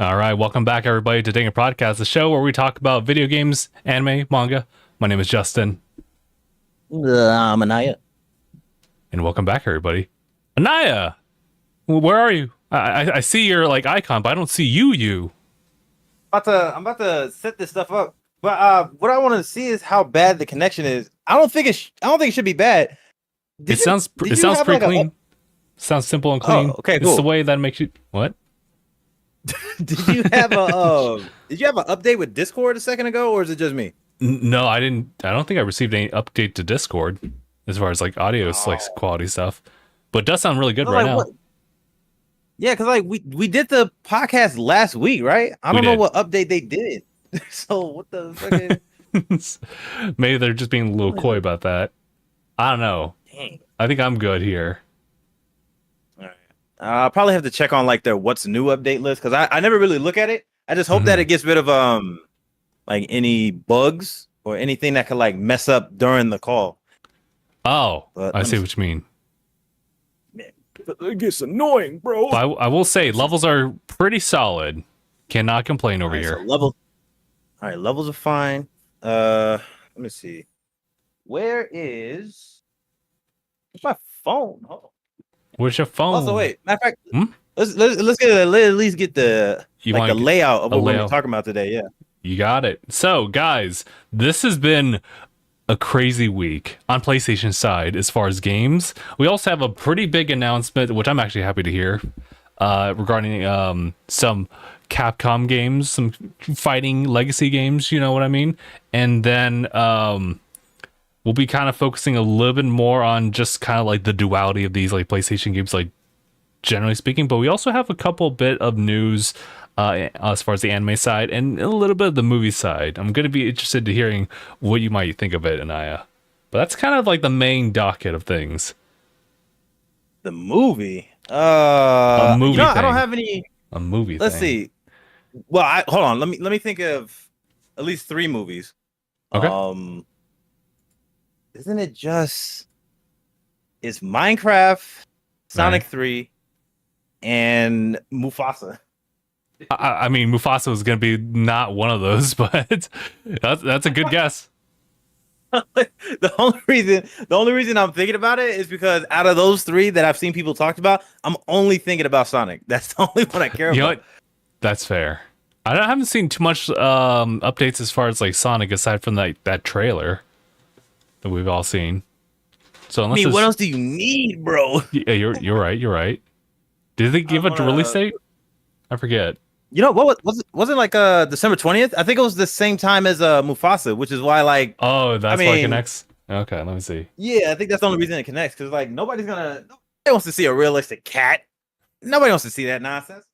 All right, welcome back, everybody, to DangIT Prodcast, the show where we talk about video games, anime, manga. My name is Justin, I'm Aniyah. and welcome back, everybody. Aniyah, where are you? I see your icon, but I don't see you. I'm about to set this stuff up. But what I want to see is how bad the connection is. I don't think it should be bad. It sounds pretty clean. Sounds simple and clean. Oh, okay, It's cool. the way that makes you what? Did you have a did you have an update with Discord a second ago, or is it just me? No, I didn't. I don't think I received any update to Discord as far as audio quality stuff. But it does sound really good right now. What? Yeah, because we did the podcast last week, right? I don't know what update they did. So what the fucking Maybe they're just being a little coy about that. I don't know. Dang. I think I'm good here. All right. I'll probably have to check on their what's new update list because I never really look at it. I just hope that it gets rid of any bugs or anything that could mess up during the call. Oh, I see what you mean. It gets annoying, bro. But I will say levels are pretty solid. Cannot complain over here. So all right, levels are fine. Let me see. Where's my phone? Oh. Where's your phone? Also, wait. Matter of fact, let's get at least get the layout of what we're talking about today. Yeah, you got it. So, guys, this has been a crazy week on PlayStation side as far as games. We also have a pretty big announcement, which I'm actually happy to hear, regarding some Capcom games, some fighting legacy games, you know what I mean? And then we'll be kind of focusing a little bit more on just kind of the duality of these PlayStation games, generally speaking. But we also have a couple bit of news as far as the anime side and a little bit of the movie side. I'm going to be interested to hearing what you might think of it, Aniyah. But that's kind of the main docket of things. The movie. A movie thing. I don't have any. A movie. Let's see. Well, hold on. Let me think of at least 3 movies. Okay. Isn't it just? It's Minecraft, Sonic 3, and Mufasa. I mean, Mufasa was going to be not one of those, but that's a good guess. The only reason I'm thinking about it is because out of those 3 that I've seen people talked about, I'm only thinking about Sonic. That's the only one I care about. You know what? That's fair. I haven't seen too much updates as far as Sonic aside from that trailer that we've all seen. So unless what else do you need, bro? Yeah, you're right. Did they give a release date? I forget. You know what wasn't December 20th? I think it was the same time as Mufasa, which is why oh, that's why it connects. Okay, let me see. Yeah, I think that's the only reason it connects because nobody wants to see a realistic cat. Nobody wants to see that nonsense.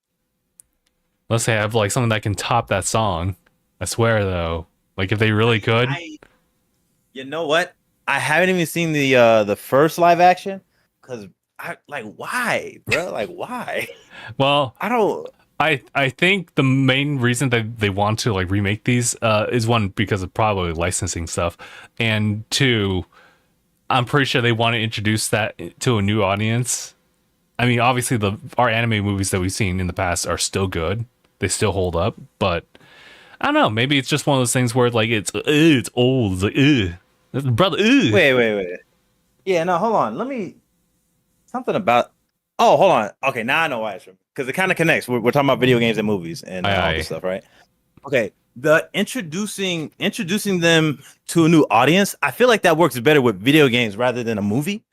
Unless they have something that can top that song. I swear though, if they really could. You know what? I haven't even seen the first live action because why, bro? Why? Well, I don't. I think the main reason that they want to remake these is one because of probably licensing stuff, and 2, I'm pretty sure they want to introduce that to a new audience. I mean, obviously our anime movies that we've seen in the past are still good; they still hold up. But I don't know, maybe it's just one of those things where it's old, it's brother. Wait. Yeah, no, hold on. Let me something about. Oh, hold on. Okay, now I know why it's from because it kind of connects. We're talking about video games and movies and all this stuff, right? Okay, the introducing them to a new audience. I feel like that works better with video games rather than a movie.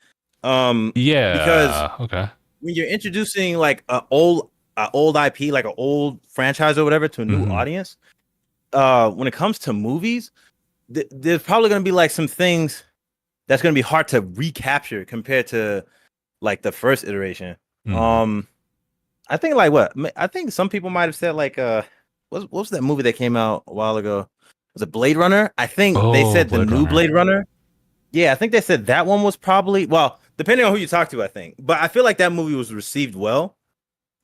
Yeah, because okay, when you're introducing a old IP, an old franchise or whatever, to a new audience, when it comes to movies, there's probably going to be some things that's going to be hard to recapture compared to the first iteration. I think I think some people might have said what was that movie that came out a while ago? Was it Blade Runner? I think they said the new Blade Runner. Yeah, I think they said that one was probably, well, depending on who you talk to, I think. But I feel like that movie was received well.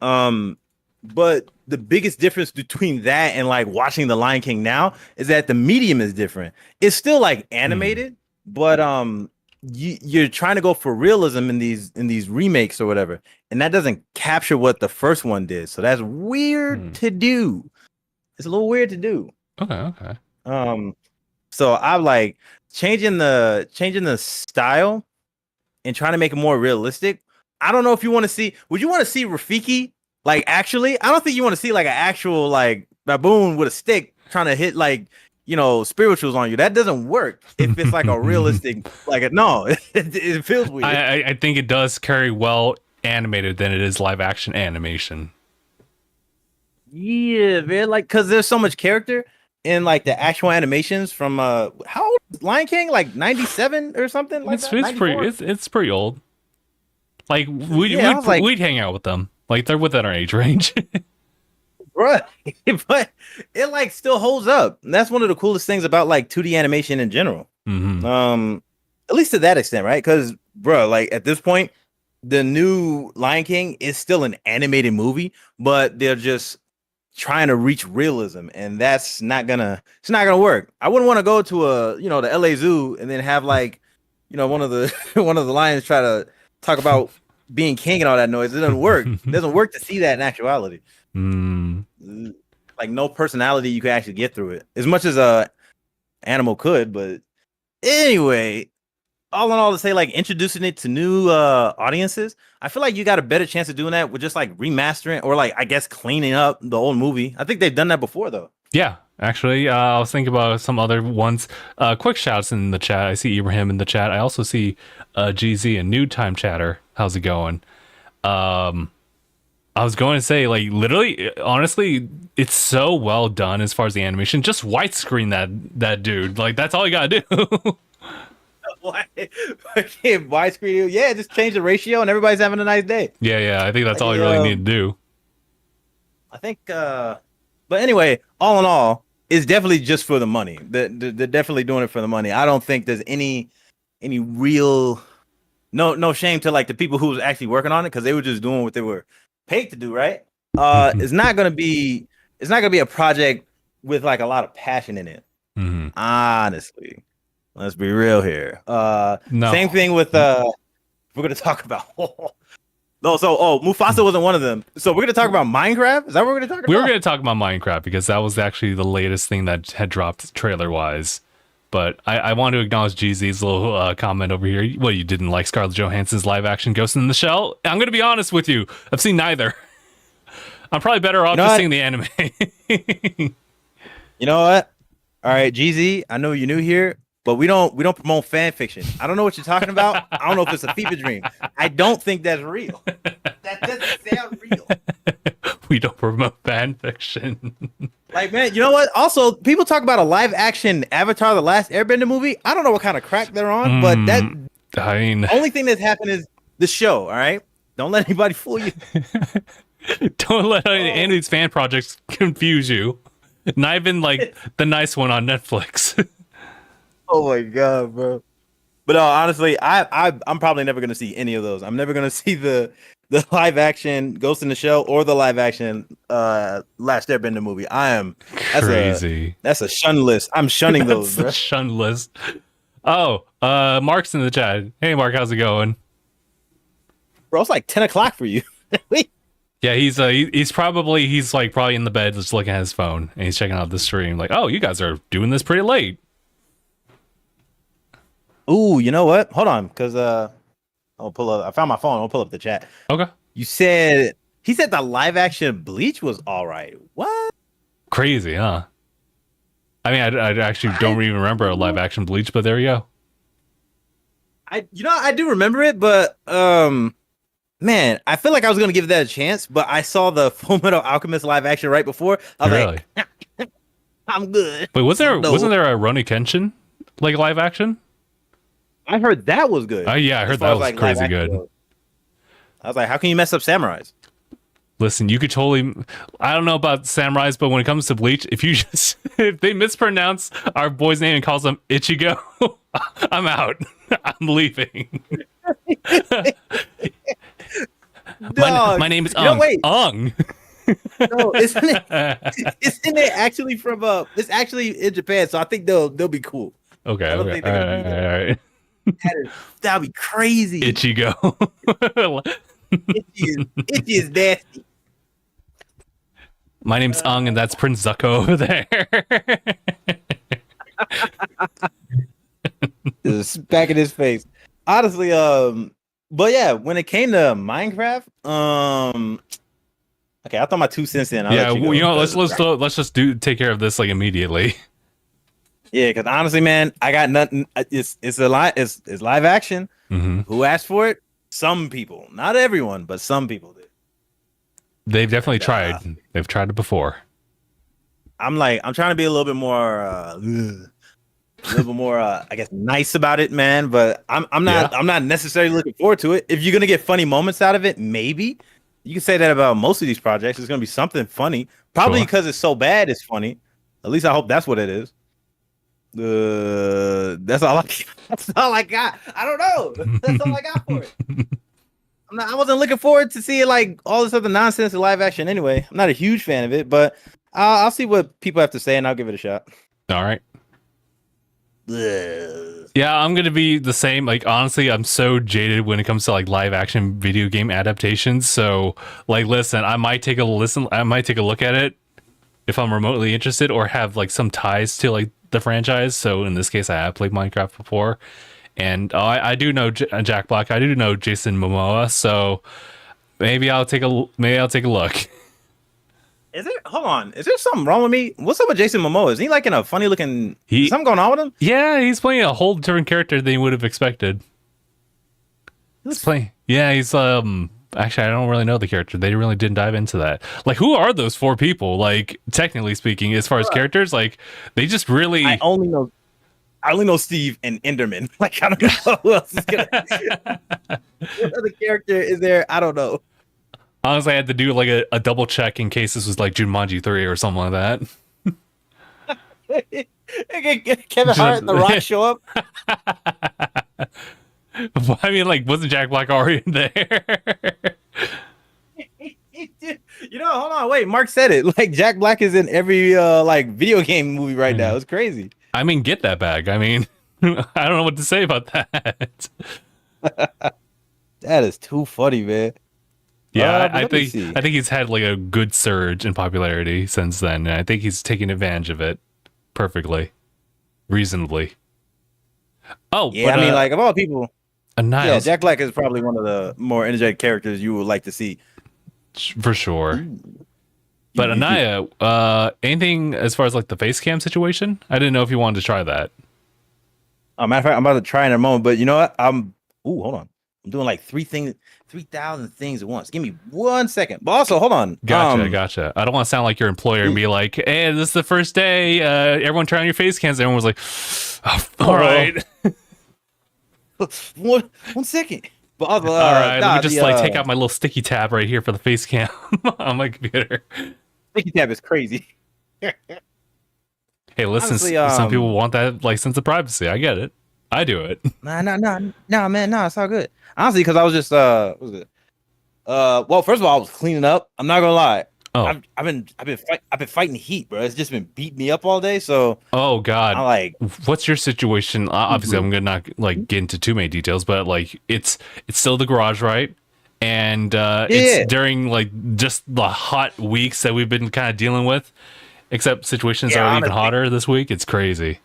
But the biggest difference between that and watching The Lion King now is that the medium is different. It's still animated, but you're trying to go for realism in these remakes or whatever, and that doesn't capture what the first one did. So that's weird to do. It's a little weird to do. Okay. So I'm like changing the style and trying to make it more realistic. I don't know if you want to see. Would you want to see Rafiki? Like, actually, I don't think you want to see like an actual like baboon with a stick trying to hit like, you know, spirituals on you. That doesn't work if it's like a realistic, like, no, it feels weird. I think it does carry well animated than it is live action animation. Yeah, man, like, because there's so much character in like the actual animations from how old is Lion King? Like 97 or something like that? It's pretty old. Like Yeah, we'd hang out with them. Like they're within our age range. Right. But it like still holds up. And that's one of the coolest things about like 2D animation in general. At least to that extent, right? Because bro, like at this point, the new Lion King is still an animated movie, but they're just trying to reach realism, and it's not gonna work. I wouldn't want to go to the LA Zoo and then have like, one of the one of the lions try to talk about being king and all that noise. It doesn't work. It doesn't work to see that in actuality. Like no personality you can actually get through it, as much as a animal could. But anyway, all in all, to say like introducing it to new audiences, I feel like you got a better chance of doing that with just like remastering or like I guess cleaning up the old movie. I think they've done that before though. Yeah, actually, I was thinking about some other ones. Quick shouts in the chat. I see Ibrahim in the chat. I also see GZ and New Time Chatter. How's it going? I was going to say, like, literally, honestly, it's so well done as far as the animation. Just widescreen that dude. Like, that's all you gotta do. Widescreen, yeah, just change the ratio and everybody's having a nice day. Yeah, I think that's all you really need to do. I think, but anyway, all in all, it's definitely just for the money. They're definitely doing it for the money. I don't think there's any real, no shame to like the people who was actually working on it, because they were just doing what they were paid to do, right? It's not gonna be a project with like a lot of passion in it. Honestly, let's be real here. No. Same thing with we're gonna talk about. Mufasa wasn't one of them. So we're gonna talk about Minecraft. Is that what we're gonna talk about? We were gonna talk about Minecraft because that was actually the latest thing that had dropped trailer wise. But I want to acknowledge GZ's little comment over here. Well, you didn't like Scarlett Johansson's live action Ghost in the Shell? I'm going to be honest with you. I've seen neither. I'm probably better off just seeing the anime. You know what? All right, GZ, I know you're new here, but we don't promote fan fiction. I don't know what you're talking about. I don't know if it's a fever dream. I don't think that's real. That doesn't sound real. We don't promote fan fiction. Like, man, you know what? Also, people talk about a live action Avatar: The Last Airbender movie. I don't know what kind of crack they're on, but the only thing that's happened is the show. All right, don't let anybody fool you. Don't let any of these fan projects confuse you. Not even like the nice one on Netflix. Oh my god, bro! But honestly, I'm probably never gonna see any of those. I'm never gonna see the live action Ghost in the Shell or the live action Last Airbender movie. That's crazy. That's a shun list. I'm shunning those. That's a shun list. Oh, Mark's in the chat. Hey, Mark, how's it going? Bro, it's like 10 o'clock for you. Yeah, he's probably in the bed just looking at his phone and he's checking out the stream. Like, oh, you guys are doing this pretty late. Ooh, you know what? Hold on, because I'll pull up. I found my phone. I'll pull up the chat. Okay. He said the live action Bleach was all right. What? Crazy, huh? I mean, I actually don't even remember a live action Bleach, but there you go. I do remember it, but man, I feel like I was gonna give that a chance, but I saw the Fullmetal Alchemist live action right before. I was like, I'm good. Wait, wasn't there a Rurouni Kenshin like live action? I heard that was good. Oh yeah, I heard that was like crazy good. I was like, how can you mess up samurais? Listen, you could totally. I don't know about samurais, but when it comes to Bleach, if they mispronounce our boy's name and calls him Ichigo, I'm out. I'm leaving. My name is Ung. Ung. No, isn't it actually from it's actually in Japan, so I think they'll be cool. Okay. All right. That'd be crazy. Ichigo. Itchy is nasty. My name's Ung, and that's Prince Zuko over there. Just back in his face. Honestly, but yeah, when it came to Minecraft, okay, I thought my 2 cents in. Yeah, let's just take care of this like immediately. Yeah, because honestly, man, I got nothing. It's live action. Mm-hmm. Who asked for it? Some people, not everyone, but some people did. They've definitely tried. They've tried it before. I'm trying to be a little bit more, I guess, nice about it, man. But I'm not necessarily looking forward to it. If you're gonna get funny moments out of it, maybe you can say that about most of these projects. It's gonna be something funny, probably because it's so bad, it's funny. At least I hope that's what it is. That's all I got. I don't know. That's all I got for it. I wasn't looking forward to see it like all this other nonsense in live action anyway. I'm not a huge fan of it, but I'll see what people have to say and I'll give it a shot. All right. Yeah, I'm gonna be the same. Like, honestly, I'm so jaded when it comes to like live action video game adaptations. So, like, listen, I might take a look at it if I'm remotely interested or have like some ties to like the franchise. So in this case, I have played Minecraft before, and I do know Jack Black. I do know Jason Momoa. So maybe I'll take a look. Hold on. Is there something wrong with me? What's up with Jason Momoa? Is he like in a funny looking? Is something going on with him? Yeah, he's playing a whole different character than you would have expected. He's actually, I don't really know the character. They really didn't dive into that. Like, who are those 4 people? Like, technically speaking, as far as characters, like, they just really. I only know Steve and Enderman. Like, I don't know who else is gonna. What other character is there? I don't know. Honestly, I had to do like a double check in case this was like Jumanji 3 or something like that. Kevin Hart and The Rock show up. I mean, like, wasn't Jack Black already there? Hold on, wait. Mark said it. Like, Jack Black is in every like video game movie right now. It's crazy. I mean, get that bag. I mean, I don't know what to say about that. That is too funny, man. Yeah, I think he's had like a good surge in popularity since then, and I think he's taking advantage of it perfectly, reasonably. Oh, yeah, but, I mean, like, of all people, Aniyah, Jack Black is probably one of the more energetic characters you would like to see, for sure. But Aniyah, anything as far as like the face cam situation? I didn't know if you wanted to try that. Matter of fact, I'm about to try in a moment, but you know what? Hold on. I'm doing like 3,000 things at once. Give me 1 second. But also, hold on. Gotcha. I don't want to sound like your employer and be like, "Hey, this is the first day. Everyone try on your face cams." Everyone was like, "All right." 1 second. But also, all right, let me just take out my little sticky tab right here for the face cam on my computer. Sticky tab is crazy. Hey, listen, honestly, some people want that like sense of privacy. I get it. I do it. Nah, man, it's all good. Honestly, because I was just what was it? Well, first of all, I was cleaning up. I'm not gonna lie. Oh, I've been fighting heat, bro. It's just been beating me up all day. So, oh god, I'm like, what's your situation? Obviously, I'm gonna not like get into too many details, but like it's still the garage, right? And it's during like just the hot weeks that we've been kind of dealing with. Except situations are even hotter this week. It's crazy.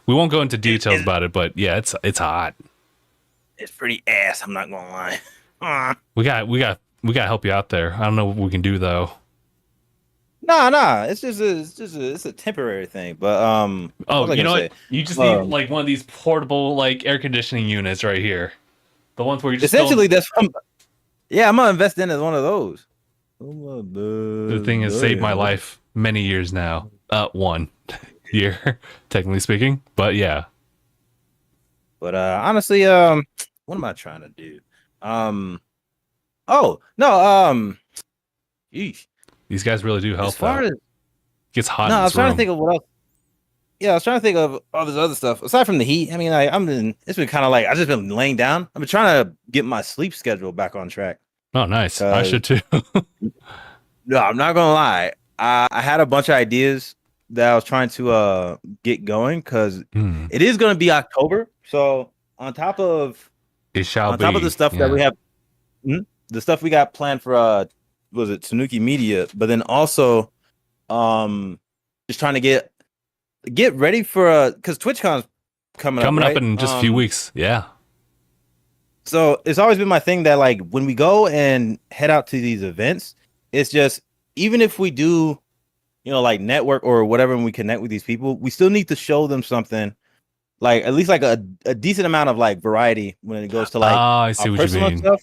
We won't go into details about it, but yeah, it's hot. It's pretty ass. I'm not gonna lie. We got to help you out there. I don't know what we can do though. Nah. It's a temporary thing. But oh, you know what? You just need like one of these portable like air conditioning units right here. The ones where you just essentially that's. I'm gonna invest in as one of those. The thing has saved my life many years now. 1 year, technically speaking, but yeah. But honestly, what am I trying to do? Oh no, These guys really do help. As far as it gets hot. No, I was trying to think of what else. Yeah, I was trying to think of all this other stuff aside from the heat. I mean, it's been kind of like I've just been laying down. I've been trying to get my sleep schedule back on track. Oh, nice. I should too. No, I'm not gonna lie. I had a bunch of ideas that I was trying to get going because it is gonna be October. So on top of It shall on top of be. the stuff that we have, the stuff we got planned for was it Tanuki Media, but then also just trying to get ready for because TwitchCon's coming up, right? up in just a few weeks. Yeah. So it's always been my thing that like when we go and head out to these events, it's just even if we do, like network or whatever, and we connect with these people, we still need to show them something, like at least like a decent amount of like variety when it goes to like I see what you mean. stuff.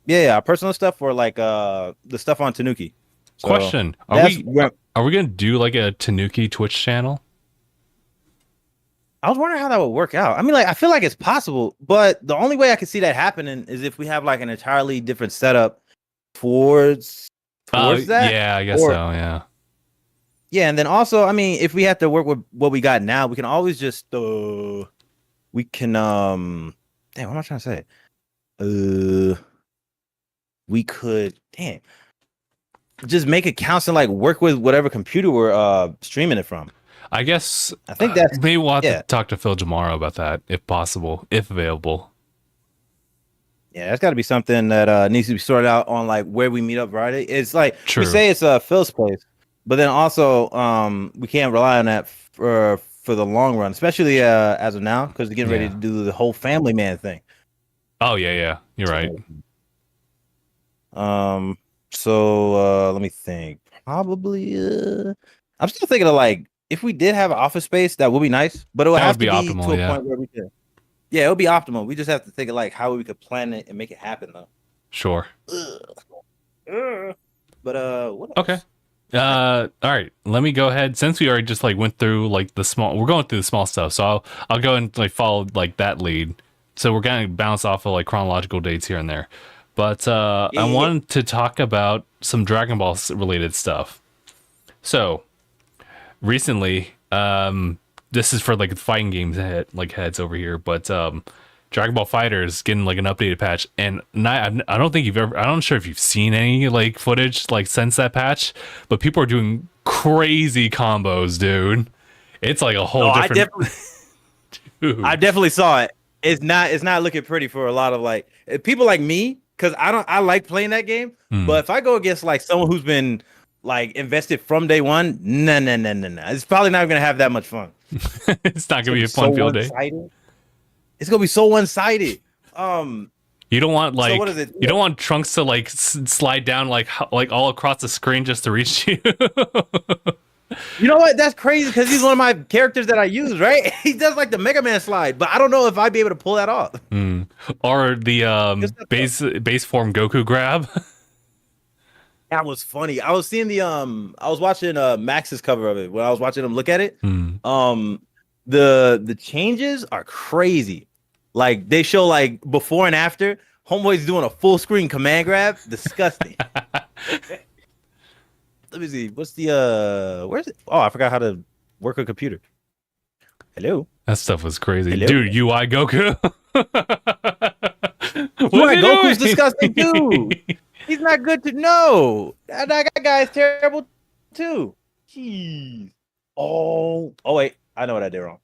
Yeah, our personal stuff or like the stuff on Tanuki. So question: Are we gonna do like a Tanuki Twitch channel? I was wondering how that would work out. I mean, like, I feel like it's possible, but the only way I could see that happening is if we have like an entirely different setup towards that. Yeah, I guess so. Yeah. Yeah, and then also, I mean, if we have to work with what we got now, we can always just we can damn, what am I trying to say? We could just make accounts and like work with whatever computer we're streaming it from. I guess I think that's maybe we'll have to talk to Phil tomorrow about that, if possible, if available. Yeah, that's got to be something that needs to be sorted out on like where we meet up Friday. It's like we say it's Phil's place, but then also we can't rely on that for the long run, especially as of now because we're getting ready to do the whole family man thing. Oh yeah, you're right. So let me think. Probably I'm still thinking of like if we did have an office space, that would be nice, but it would have to be optimal, to a point where we could. Yeah, it would be optimal. We just have to think of like how we could plan it and make it happen, though. Sure. But what else? Okay. All right. Let me go ahead. Since we already just like went through like we're going through the small stuff, so I'll go and like follow like that lead. So we're gonna bounce off of like chronological dates here and there. But I wanted to talk about some Dragon Ball related stuff. So recently, this is for like fighting games heads over here, but Dragon Ball FighterZ getting like an updated patch, and I don't think I'm not sure if you've seen any like footage like since that patch, but people are doing crazy combos, dude. It's like a whole different. I definitely saw it. It's not looking pretty for a lot of like people like me, because I like playing that game, but if I go against like someone who's been like invested from day one, no. It's probably not gonna have that much fun. It's not gonna be a fun field day. It's gonna be so one-sided. You don't want like what is it? You don't want Trunks to like slide down like all across the screen just to reach you. You know what? That's crazy because he's one of my characters that I use, right? He does like the Mega Man slide, but I don't know if I'd be able to pull that off. Or the base form Goku grab. That was funny. I was seeing I was watching Max's cover of it when I was watching him look at it. The changes are crazy. Like they show like before and after. Homeboy's doing a full screen command grab. Disgusting. Let me see. What's the where's it? Oh, I forgot how to work a computer. Hello. That stuff was crazy. Hello? Dude, UI Goku. UI Goku's disgusting too. He's not good to know. That guy is terrible too. Jeez. Oh wait. I know what I did wrong.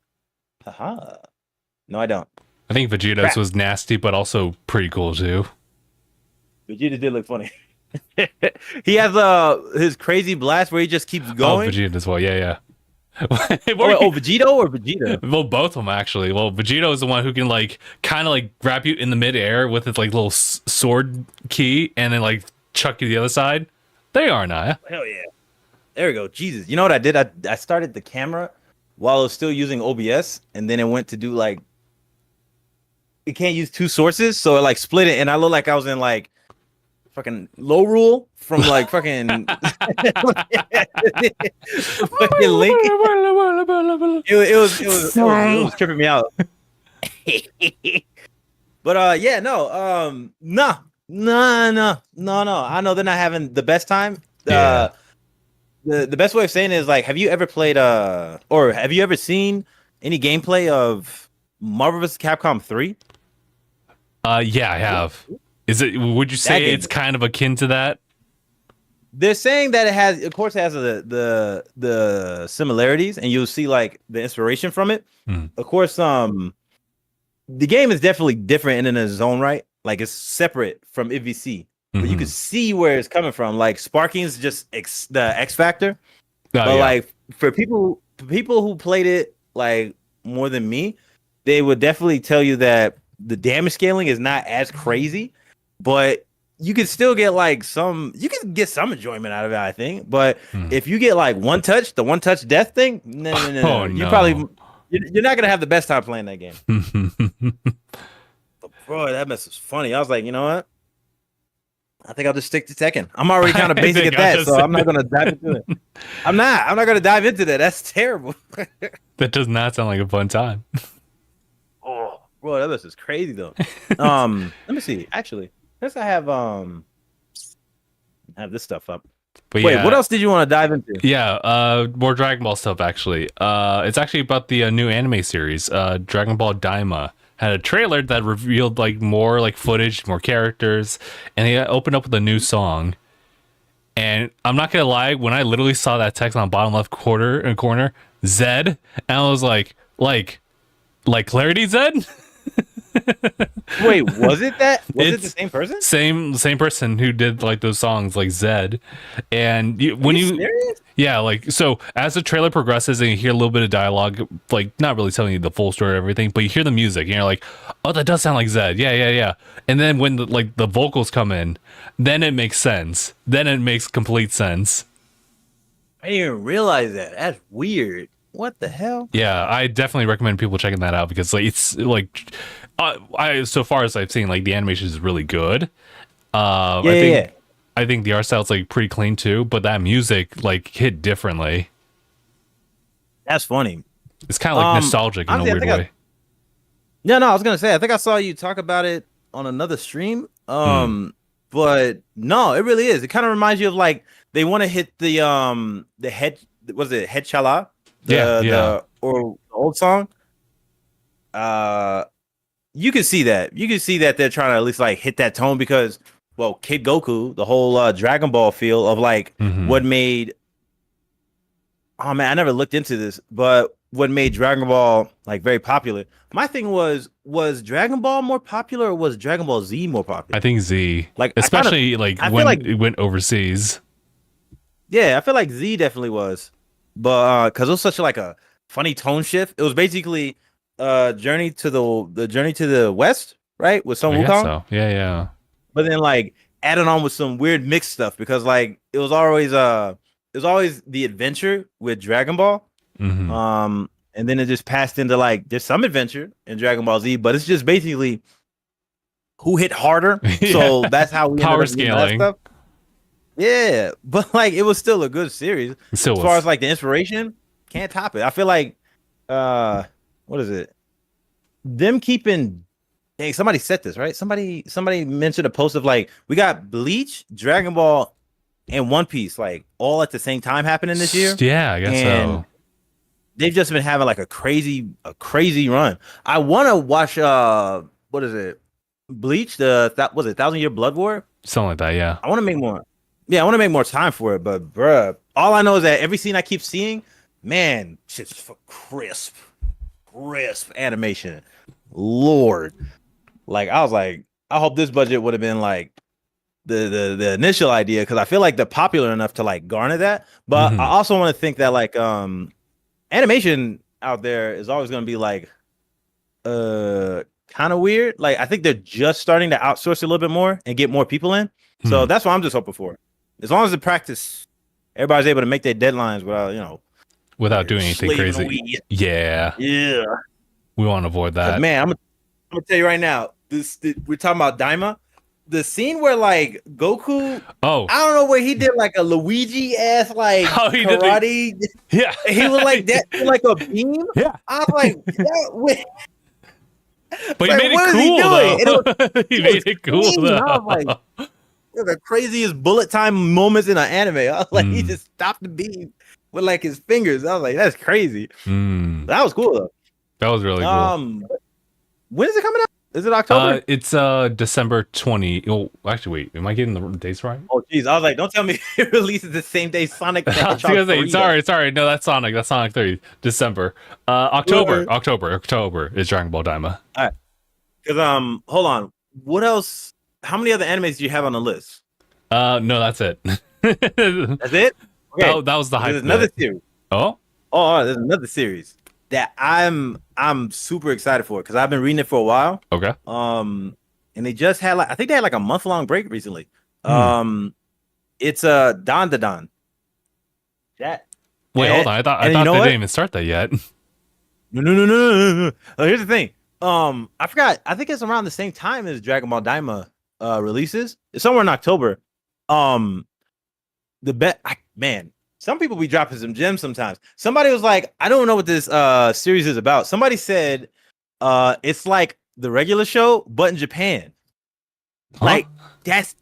Haha. No, I don't. I think Vegeta's was nasty, but also pretty cool too. Vegeta did look funny. He has his crazy blast where he just keeps going. Oh, Vegeta as well. Yeah. Vegito or Vegeta? Well, both of them actually. Well, Vegito is the one who can like kind of like grab you in the midair with his like little sword key and then like chuck you to the other side. They are Aniyah. Hell yeah. There we go. Jesus. You know what I did? I started the camera while I was still using OBS, and then it went to do like it can't use two sources, so it like split it, and I looked like I was in like fucking low rule from like fucking Link. It was tripping me out. But no. I know they're not having the best time. The best way of saying it is like, have you ever played or have you ever seen any gameplay of Marvel vs. Capcom 3? Yeah, I have. Would you say it's kind of akin to that? They're saying that it has the similarities, and you'll see like the inspiration from it. Of course, the game is definitely different in its own right. Like it's separate from IVC, but you can see where it's coming from. Like Sparking's just the X factor, but like for people who played it like more than me, they would definitely tell you that the damage scaling is not as crazy, but you can still get like you can get some enjoyment out of it, I think. But if you get like the one touch death thing, no. Oh, You're not gonna have the best time playing that game. But bro, that mess is funny. I was like, you know what? I think I'll just stick to Tekken. I'm already kind of basic at that, so I'm not gonna dive into it. I'm not gonna dive into that. That's terrible. That does not sound like a fun time. Oh, bro, that mess is crazy though. Let me see. Actually, since I have this stuff up. But wait, what else did you want to dive into? Yeah, more Dragon Ball stuff actually. It's actually about the new anime series, Dragon Ball Daima. Had a trailer that revealed like more like footage, more characters, and they opened up with a new song. And I'm not gonna lie, when I literally saw that text on the bottom left corner, Zed, and I was like Clarity Zed? Wait, was it that? Was it the same person? Same person who did like those songs, like Zed. And serious? Yeah, like so as the trailer progresses and you hear a little bit of dialogue, like not really telling you the full story or everything, but you hear the music and you're like, oh, that does sound like Zed. Yeah. And then when the vocals come in, then it makes sense. Then it makes complete sense. I didn't even realize that. That's weird. What the hell? Yeah, I definitely recommend people checking that out because like it's like so far as I've seen, like the animation is really good. I think the art style's like pretty clean too, but that music like hit differently. That's funny. It's kind of like nostalgic in a weird way. No, I was gonna say I think I saw you talk about it on another stream. But no, it really is. It kind of reminds you of like they want to hit the head. Was it Head Chala? The old song. You can see that. You can see that they're trying to at least like hit that tone because, well, Kid Goku, the whole Dragon Ball feel of like what made. Oh man, I never looked into this, but what made Dragon Ball like very popular? My thing was Dragon Ball more popular or was Dragon Ball Z more popular? I think Z, like especially when it went overseas. Yeah, I feel like Z definitely was. But because it was such like a funny tone shift, it was basically Journey to the West, right? With some Wukong. So. Yeah. But then like added on with some weird mixed stuff because like it was always the adventure with Dragon Ball. And then it just passed into like there's some adventure in Dragon Ball Z, but it's just basically who hit harder. So that's how we power scaling. Stuff. Yeah, but like it was still a good series. As far as like the inspiration, can't top it. I feel like what is it? Them keeping dang, somebody said this, right? Somebody mentioned a post of like we got Bleach, Dragon Ball, and One Piece like all at the same time happening this year. Yeah, I guess so. They've just been having like a crazy run. I want to watch what is it? Bleach, was it 1,000-Year Blood War? Something like that, yeah. I want to make more. Yeah, I want to make more time for it, but bruh, all I know is that every scene I keep seeing, man, shit's for crisp animation. Lord, like I was like, I hope this budget would have been like the initial idea because I feel like they're popular enough to like garner that. But I also want to think that like animation out there is always going to be like kind of weird. Like I think they're just starting to outsource a little bit more and get more people in. So that's what I'm just hoping for. As long as the practice, everybody's able to make their deadlines without doing anything crazy. Yeah. We want to avoid that. Man, I'm gonna tell you right now. We're talking about Daima. The scene where like Goku, I don't know where he did like a Luigi ass like karate. Yeah, he was like that, like a beam. Yeah, I was like, but he made it cool though. He made it cool though. I was like, the craziest bullet time moments in an anime. I was like, he just stopped the beam with like his fingers. I was like, that's crazy. That was cool though. That was really cool. When is it coming out? Is it October? It's December 20. Oh, actually, wait. Am I getting the dates right? Oh, geez. I was like, don't tell me it releases the same day Sonic. I was gonna say, sorry. No, that's Sonic. That's Sonic 3. December. October is Dragon Ball Daima. All right. Because hold on. What else? How many other animes do you have on the list? No, that's it. that, That's it. Okay. that was the hype There's another bit. series. Oh, There's another series that I'm super excited for because I've been reading it for a while. okay. And they just had I think they had like a month-long break recently. Hmm. It's Don the Don. That Wait, hold on. I and you thought know they didn't what? even start that yet. No. Here's the thing. I forgot. I think it's around the same time as Dragon Ball Daima releases. It's somewhere in October. Um, man, some people be dropping some gems sometimes. Somebody was like, I don't know what this series is about. Somebody said it's like the regular show, but in Japan. Huh? Like that's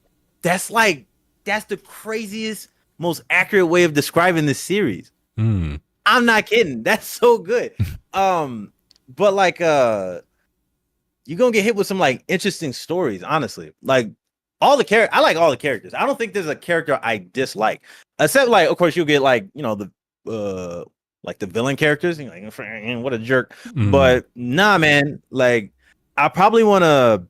like that's the craziest, most accurate way of describing this series. Hmm. I'm not kidding. That's so good. But like you're gonna get hit with some like interesting stories, honestly. Like I like all the characters. I don't think there's a character I dislike. Except like, of course, you'll get like, the villain characters. And you're like, what a jerk. Hmm. But nah, man, like I probably wanna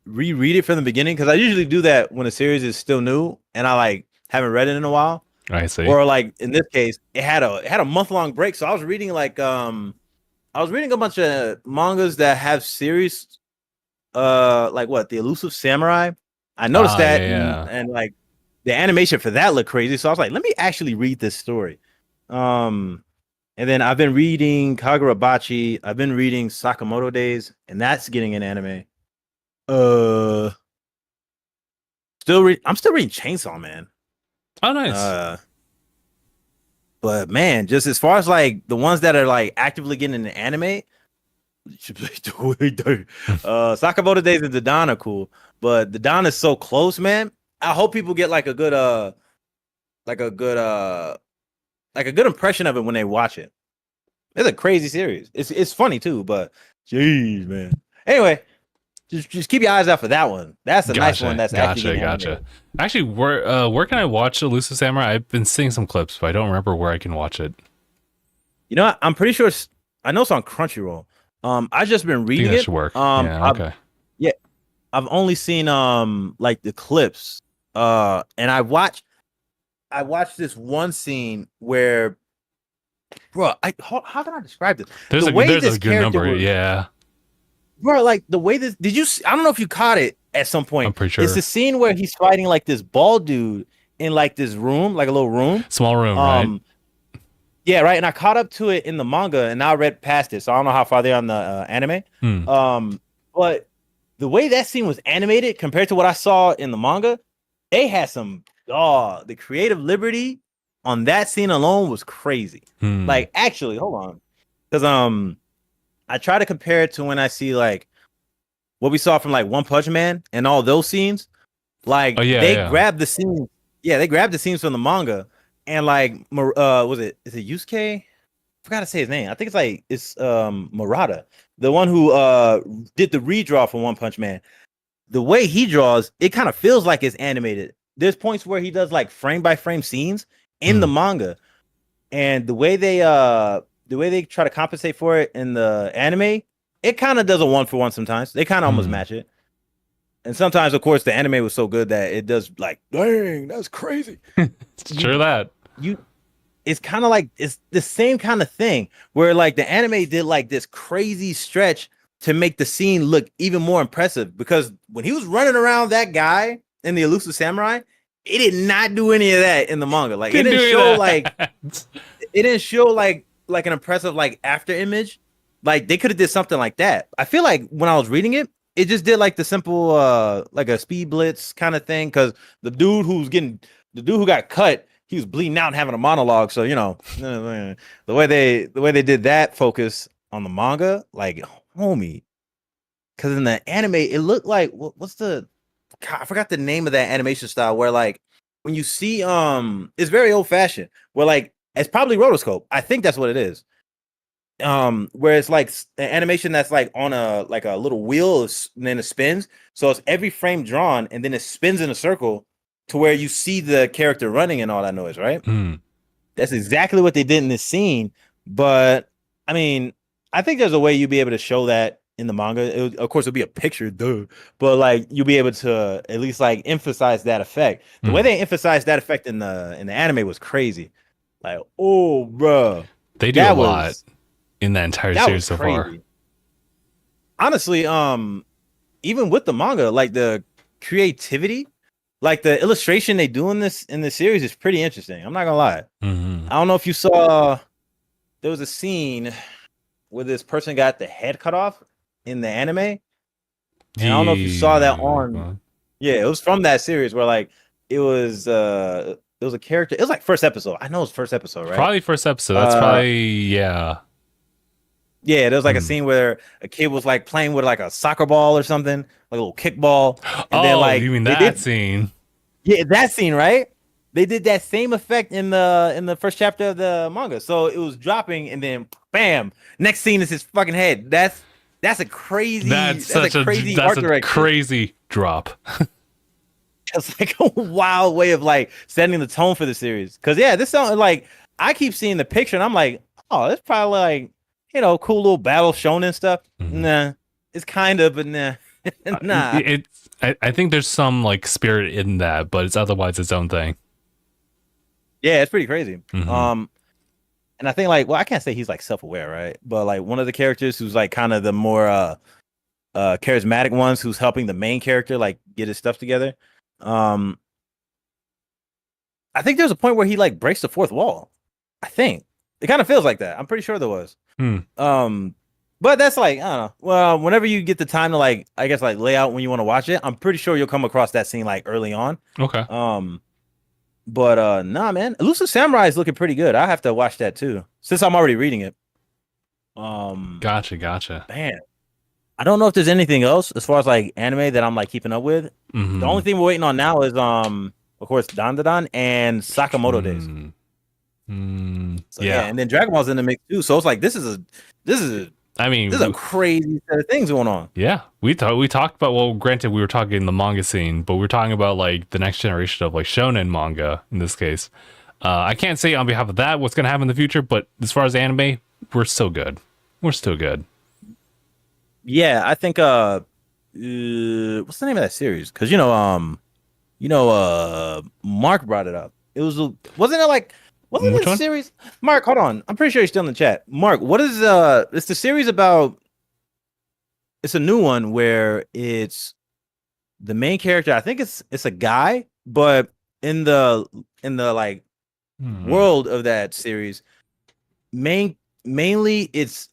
reread it from the beginning because I usually do that when a series is still new and I like haven't read it in a while. I see. Or like in this case, it had a month-long break. So I was reading a bunch of mangas that have series like what, The Elusive Samurai. I noticed that Yeah. and like the animation for that looked crazy. So I was like, let me actually read this story. And then I've been reading Kagurabachi, I've been reading Sakamoto Days, and that's getting an anime. I'm still reading Chainsaw Man. Oh, nice. But man, just as far as like the ones that are like actively getting an anime, Sakamoto Days and the Dawn are cool, but the Dawn is so close, man. I hope people get like a good like a good impression of it when they watch it. It's a crazy series. It's funny too, but jeez, man. Anyway, just keep your eyes out for that one. That's a nice one. That's actually getting animated. Actually, where can I watch Elusive Samurai? I've been seeing some clips, but I don't remember where I can watch it. You know what? I'm pretty sure I know it's on Crunchyroll. I've just been I think reading that it. should work. Yeah, okay. I've only seen like the clips. And I watched this one scene where, bro, how can I describe this? There's The a way there's this a good character number. was, Yeah, bro, like the way this, did you I don't know if you caught it at some I'm point. pretty It's sure. the scene where he's fighting like this bald dude in like this room, like a little room. Small room, right? Um, yeah, right. And I caught up to it in the manga, and now I read past it, so I don't know how far they're on the anime. Hmm. But the way that scene was animated compared to what I saw in the manga, they had some the creative liberty on that scene alone was crazy. Hmm. Like, actually, hold on, because I try to compare it to when I see like what we saw from like One Punch Man and all those scenes. Like, Oh yeah, they yeah. grabbed the scene, yeah, they grabbed the scenes from the manga and like, is it Yusuke? I forgot to say his name. I think it's Murata, the one who did the redraw for One Punch Man. The way he draws, it kind of feels like it's animated. There's points where he does like frame by frame scenes in the manga, and the way they try to compensate for it in the anime, it kind of does a one for one sometimes. They kind of almost match it. And sometimes, of course, the anime was so good that it does like, dang, that's crazy. Sure that. It's kind of like it's the same kind of thing where like the anime did like this crazy stretch to make the scene look even more impressive, because when he was running around that guy in the Elusive Samurai, it did not do any of that in the manga. Like, it didn't show like an impressive like after image. Like, they could have did something like that. I feel like when I was reading it, it just did like the simple like a speed blitz kind of thing, because the dude who got cut, he was bleeding out and having a monologue. So, the way they did that focus on the manga, like, homie, because in the anime it looked like what's the, God, I forgot the name of that animation style where like when you see it's very old fashioned, where like it's probably rotoscope. I think that's what it is. Where it's like an animation that's like on a little wheel and then it spins. So it's every frame drawn and then it spins in a circle to where you see the character running and all that noise, right? That's exactly what they did in this scene. But I mean, I think there's a way you'd be able to show that in the manga. Of course, it'll be a picture, duh, but like you'll be able to at least like emphasize that effect. The way they emphasized that effect in the anime was crazy. Like, oh, bro, They do a lot in that entire series so far. Honestly, even with the manga, like the creativity, like the illustration they do in this series is pretty interesting. I'm not gonna lie. I don't know if you saw, there was a scene where this person got the head cut off in the anime. And I don't know if you saw that on. Yeah, it was from that series where like it was a character. It was like first episode. I know it's first episode, right? Probably first episode. That's probably yeah. Yeah, there was like a scene where a kid was like playing with like a soccer ball or something, like a little kickball. And then like you mean that scene? Yeah, that scene, right? They did that same effect in the first chapter of the manga. So it was dropping, and then bam, next scene is his fucking head. That's a crazy. That's a crazy art direction. Crazy drop. It's like a wild way of like setting the tone for the series. Cause yeah, this sound like I keep seeing the picture, and I'm like, oh, it's probably like, you know, cool little battle shonen stuff. Nah, it's kind of, but nah. Nah. I think there's some like spirit in that, but it's otherwise its own thing. Yeah, it's pretty crazy. And I think like, well, I can't say he's like self-aware, right? But like one of the characters who's like kind of the more charismatic ones, who's helping the main character like get his stuff together. I think there's a point where he like breaks the fourth wall. I think it kind of feels like that. I'm pretty sure there was. But that's like, I don't know. Well, whenever you get the time to like, I guess like lay out when you want to watch it, I'm pretty sure you'll come across that scene like early on. Okay. But nah, man, Elusive Samurai is looking pretty good. I have to watch that too, since I'm already reading it. Gotcha. Man, I don't know if there's anything else as far as like anime that I'm like keeping up with. The only thing we're waiting on now is of course Dandadan and Sakamoto Days. So, yeah, and then Dragon Ball's in the mix too. So it's like this is a crazy set of things going on. Yeah, we talked about, well, granted we were talking the manga scene, but we're talking about like the next generation of like shonen manga in this case. I can't say on behalf of that what's gonna happen in the future, but as far as anime, we're still good. Yeah, I think what's the name of that series? Because Mark brought it up. It was wasn't it a series? Mark, hold on. I'm pretty sure he's still in the chat. Mark, what is it's the series about? It's a new one where it's the main character. I think it's a guy, but in the like world of that series, mainly it's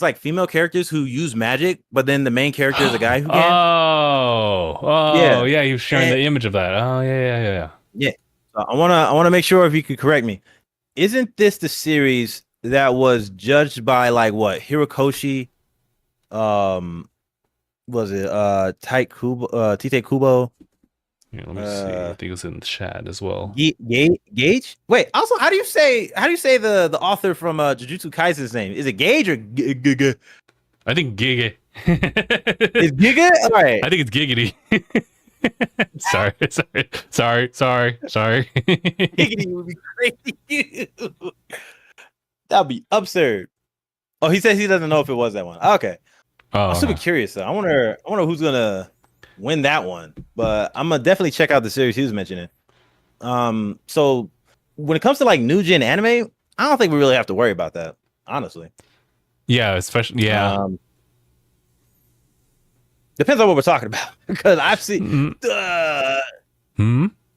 like female characters who use magic, but then the main character is a guy who can. Yeah, he was sharing the image of that. Oh yeah. So I wanna make sure if you could correct me. Isn't this the series that was judged by like what Hirokoshi? Was it Tite Kubo? Yeah, let me see. I think it was in the chat as well. Gage? Wait, also how do you say the author from Jujutsu Kaisen's name? Is it Gage or Giga? I think Giga. Is Giga? All right. I think it's Giggity. sorry. Giggity would be crazy. That'd be absurd. Oh, he says he doesn't know if it was that one. Okay. I'm super curious though. I wonder who's gonna win that one. But I'm gonna definitely check out the series he was mentioning. So when it comes to like new gen anime, I don't think we really have to worry about that, honestly. Yeah, especially depends on what we're talking about. Because I've seen you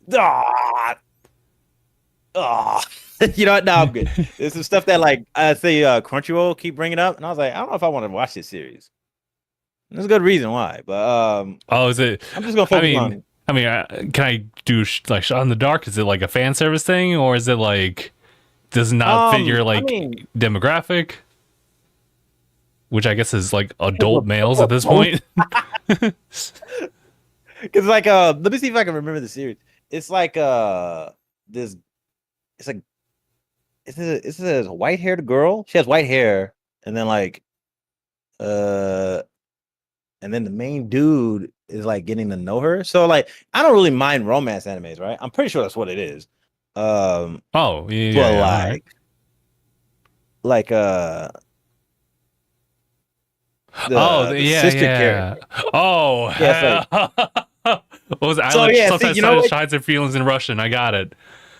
know what? No, I'm good. There's some stuff that like I say Crunchyroll keep bringing up, and I was like, I don't know if I want to watch this series. There's a good reason why, but is it? I'm just gonna focus on. I mean, can I do like Shot in the Dark? Is it like a fan service thing, or is it like does not fit your like demographic? Which I guess is like adult males at this point. Because like let me see if I can remember the series. It's like this. It's like it's a white haired girl. She has white hair, and then like and then the main dude is like getting to know her. So like I don't really mind romance animes, right? I'm pretty sure that's what it is. Yeah, but like The sister character. Oh, Yeah, what was it? I so like yeah, see, sometimes you know what? hides their feelings in Russian. I got it.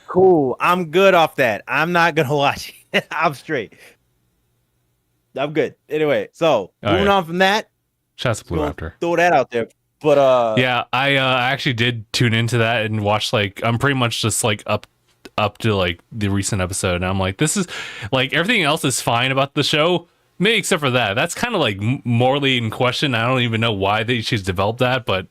Cool. I'm good off that. I'm not gonna watch it. I'm straight. I'm good. Anyway, so moving on from that, Shouts to just Blue gonna Raptor. throw that out there. But Yeah, I actually did tune into that and watch like I'm pretty much just like up to like the recent episode, and I'm like, this is like everything else is fine about the show, maybe except for that. That's kind of like morally in question. I don't even know why she's developed that, but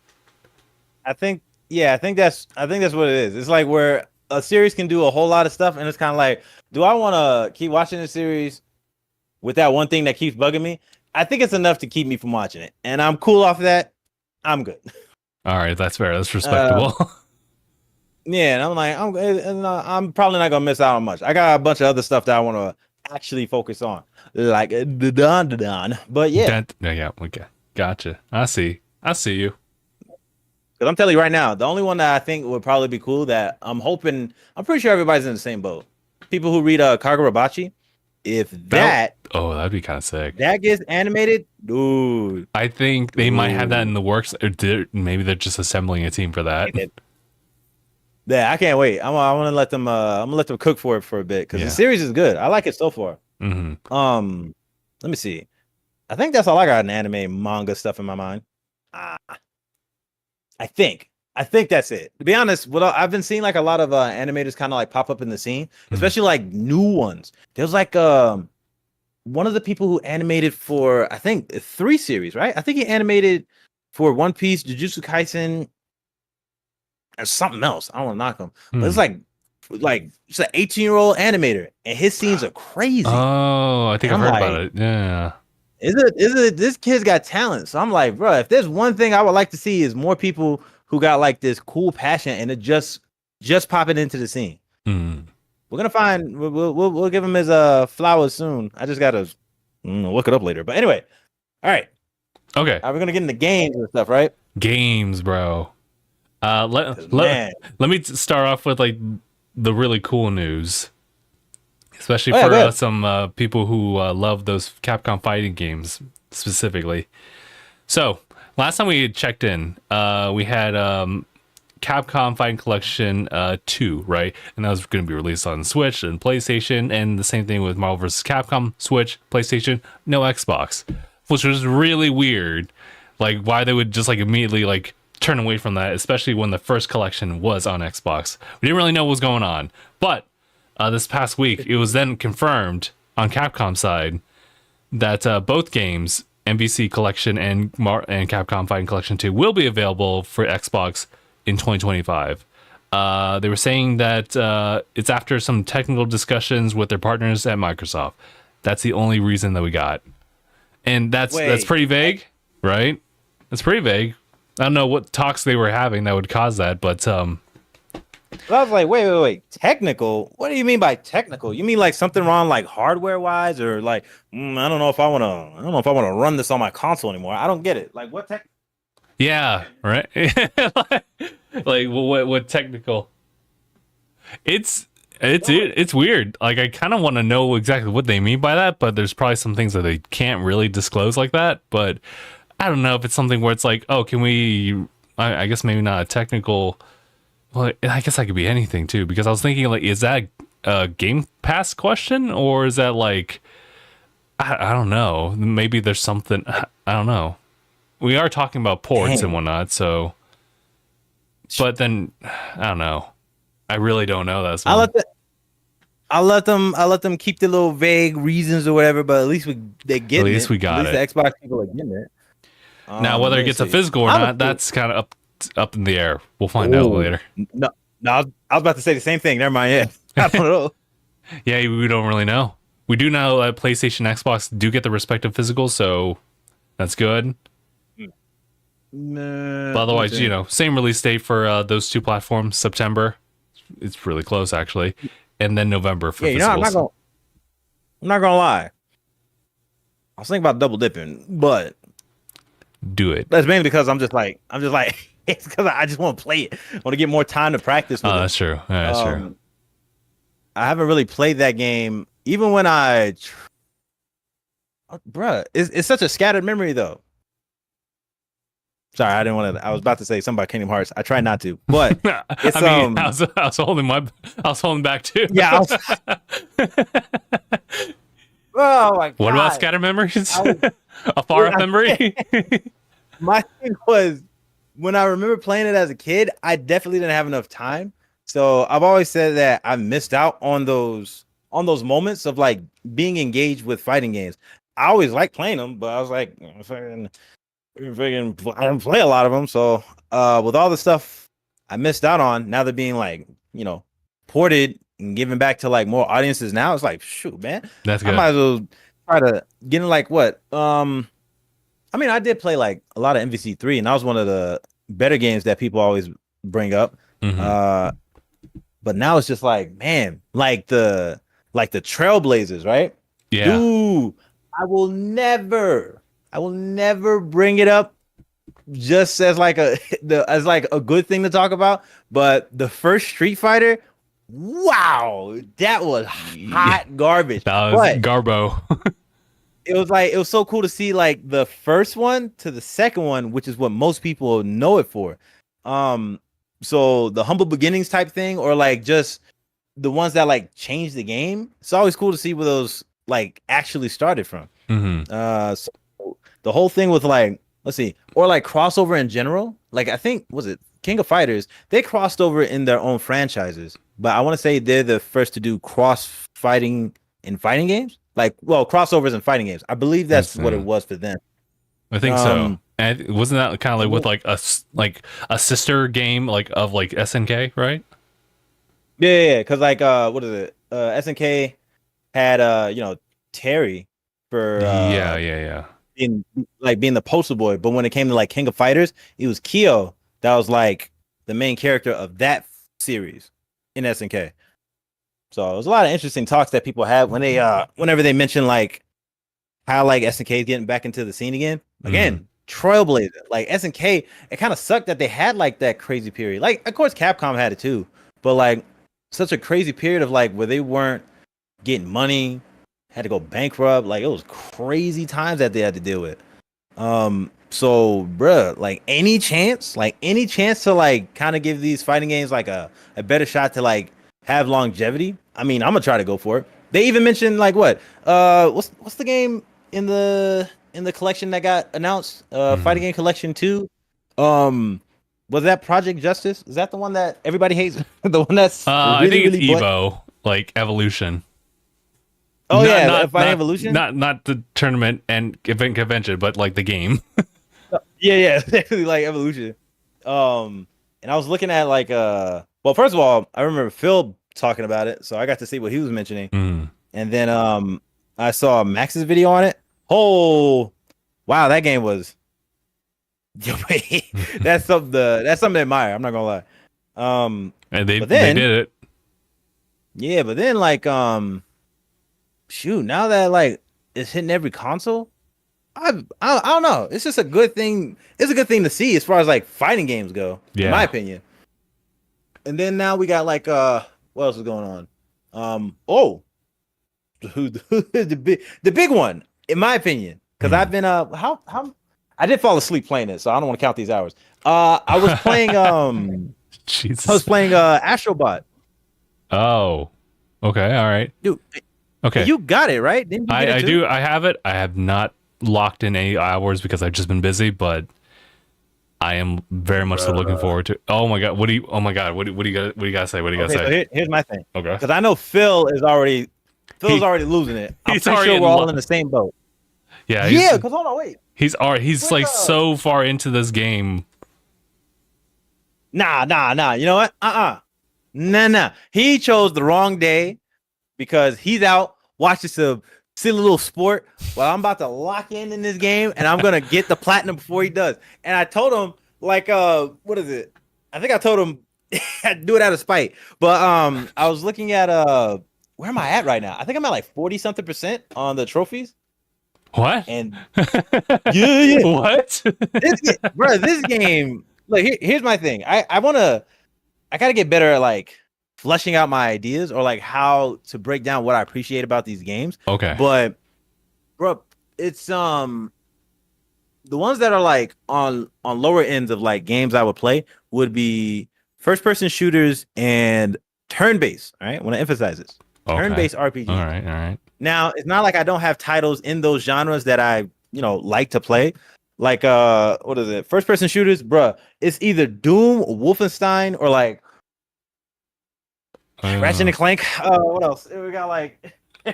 I think that's what it is. It's like where a series can do a whole lot of stuff, and it's kind of like, do I want to keep watching the series with that one thing that keeps bugging me? I think it's enough to keep me from watching it, and I'm cool off of that. I'm good. all right, that's fair. That's respectable. Yeah, and I'm probably not gonna miss out on much. I got a bunch of other stuff that I want to actually focus on, like the Don. But yeah, Yeah, okay, gotcha. I see you. because I'm telling you right now, the only one that I think would probably be cool that I'm pretty sure everybody's in the same boat. People who read Kagurabachi, if that'd be kind of sick. That gets animated, dude. I think they might have that in the works, or maybe they're just assembling a team for that. Yeah, I can't wait. I'm gonna let them. I'm gonna let them cook for it for a bit because the series is good. I like it so far. Mm-hmm. Let me see. I think that's all I got in anime manga stuff in my mind. I think that's it. To be honest, I've been seeing like a lot of animators kind of like pop up in the scene, especially like new ones. There's like one of the people who animated for I think 3 series, right? I think he animated for One Piece, Jujutsu Kaisen, and something else. I don't want to knock him, but it's like it's an 18-year-old animator, and his scenes are crazy. Oh, I think I've heard about it. Yeah. Is it? This kid's got talent. So I'm like, bro, if there's one thing I would like to see is more people who got like this cool passion and it just popping into the scene. We're gonna find. We'll give him his flowers soon. I just gotta look it up later. But anyway, all right. Okay. We're gonna get into games and stuff, right? Games, bro. Let me start off with like the really cool news, especially for some people who love those Capcom fighting games specifically. So last time we checked in, we had Capcom Fighting Collection 2, right? And that was going to be released on Switch and PlayStation, and the same thing with Marvel vs. Capcom, Switch, PlayStation, no Xbox, which was really weird. Like why they would just like immediately like turn away from that, especially when the first collection was on Xbox. We didn't really know what was going on, but this past week it was then confirmed on Capcom side that both games, MVC Collection and Capcom Fighting Collection 2, will be available for Xbox in 2025. They were saying that it's after some technical discussions with their partners at Microsoft. That's the only reason that we got, and that's pretty vague, right? That's pretty vague. I don't know what talks they were having that would cause that, but I was like, wait. Technical? What do you mean by technical? You mean like something wrong, like hardware wise, or like I don't know if I want to run this on my console anymore. I don't get it. Like what tech? Yeah, right. like what technical? It's weird. Like I kind of want to know exactly what they mean by that, but there's probably some things that they can't really disclose like that. But I don't know if it's something where it's like, oh, can we? I guess maybe not a technical. Well, I guess that could be anything too, because I was thinking like, is that a Game Pass question, or is that like, I don't know. Maybe there's something. I don't know. We are talking about ports and whatnot, so. But then I don't know. I really don't know. I'll let them keep the little vague reasons or whatever. But at least they get it. At least we got it. At least the Xbox people are getting it. Now, whether it gets a physical or not, that's kind of up in the air. We'll find out later. No, I was about to say the same thing. Never mind. Yeah, I don't know. Yeah, we don't really know. We do know that PlayStation, Xbox do get the respective physicals, so that's good. But otherwise, same release date for those two platforms, September. It's really close, actually, and then November for physicals. I'm not gonna lie. I was thinking about double dipping, but. Do it. That's mainly because I'm just like it's because I just want to play it. I want to get more time to practice with it. That's true. Yeah, that's true. I haven't really played that game. Even when I bruh, it's such a scattered memory though. Sorry, I didn't want to. I was about to say something about Kingdom Hearts. I try not to, but it's I mean, I was holding back too. yeah. Oh my god. What about scattered memories? Was, A far off memory? My thing was when I remember playing it as a kid, I definitely didn't have enough time. So I've always said that I missed out on those moments of like being engaged with fighting games. I always liked playing them, but I was like, I don't play a lot of them. So with all the stuff I missed out on, now they're being like, ported and given back to like more audiences now. It's like, shoot, man. That's good. I might as well try to get in like what? I mean, I did play like a lot of MVC3, and that was one of the better games that people always bring up. Mm-hmm. But now it's just like, man, like the Trailblazers, right? Yeah. Dude, I will never bring it up just as like a good thing to talk about. But the first Street Fighter, wow, that was hot garbage. That was Garbo. It was so cool to see like the first one to the second one, which is what most people know it for. So the humble beginnings type thing, or like just the ones that like changed the game. It's always cool to see where those like actually started from. Mm-hmm. So the whole thing with like, let's see, or like crossover in general. Like I think was it King of Fighters? They crossed over in their own franchises, but I want to say they're the first to do cross fighting in fighting games. Like, well, crossovers in fighting games. I believe that's what it was for them. I think so. And wasn't that kind of like with like a sister game like of like SNK, right? Yeah, because like what is it? SNK had Terry for yeah. being the poster boy, but when it came to like King of Fighters, it was Kyo that was like the main character of that series in SNK. So it was a lot of interesting talks that people had when they whenever they mention like how like SNK is getting back into the scene again. Again, Trailblazer, like SNK, it kind of sucked that they had like that crazy period. Like, of course, Capcom had it too, but like such a crazy period of like where they weren't getting money, had to go bankrupt. Like it was crazy times that they had to deal with. So, bruh, like any chance to like kind of give these fighting games like a better shot to like have longevity. I mean, I'm gonna try to go for it. They even mentioned like what's the game in the collection that got announced? Fighting Game Collection 2. Was that Project Justice? Is that the one that everybody hates? The one that's really, I think it's really Evo, like Evolution. Oh not Fighting Evolution? Not the tournament and event convention, but like the game. Yeah, definitely like Evolution. And I was looking at like well, first of all, I remember Phil talking about it, so I got to see what he was mentioning. And then I saw Max's video on it. Oh, wow, that game was that's something to admire. I'm not gonna lie. And they did it. Yeah, but then like shoot, now that like it's hitting every console, I don't know. It's just a good thing. It's a good thing to see as far as like fighting games go, in my opinion. And then now we got like what else is going on? The big one, in my opinion, because I've been how I did fall asleep playing it, so I don't want to count these hours. I was playing Jesus. I was playing Astrobot. Oh, okay, all right, dude. Okay, you got it right. Didn't you I do. I have it. I have not locked in any hours because I've just been busy, but I am very much so looking forward to. Oh my god, what do you gotta say? What do you gotta say? So here's my thing. Okay, because I know Phil's already losing it. I'm pretty sure we're all in the same boat. Yeah, because hold on, wait. He's like so far into this game. Nah. You know what? Nah. He chose the wrong day because he's out watching some silly little sport while I'm about to lock in this game and I'm gonna get the platinum before he does. And I told him like what is it? I think I told him I'd do it out of spite. But I was looking at where am I at right now? I think I'm at like 40-something% on the trophies. What? And yeah. What? This game. Look, here's my thing. I gotta get better at like fleshing out my ideas or like how to break down what I appreciate about these games. Okay. But bro, it's the ones that are like on lower ends of like games I would play would be first person shooters and turn based. All right, I want to emphasize this: turn based RPGs. All right. Now it's not like I don't have titles in those genres that I like to play. Like what is it? First person shooters, bruh. It's either Doom, Wolfenstein, or like Ratchet and Clank. What else? We got like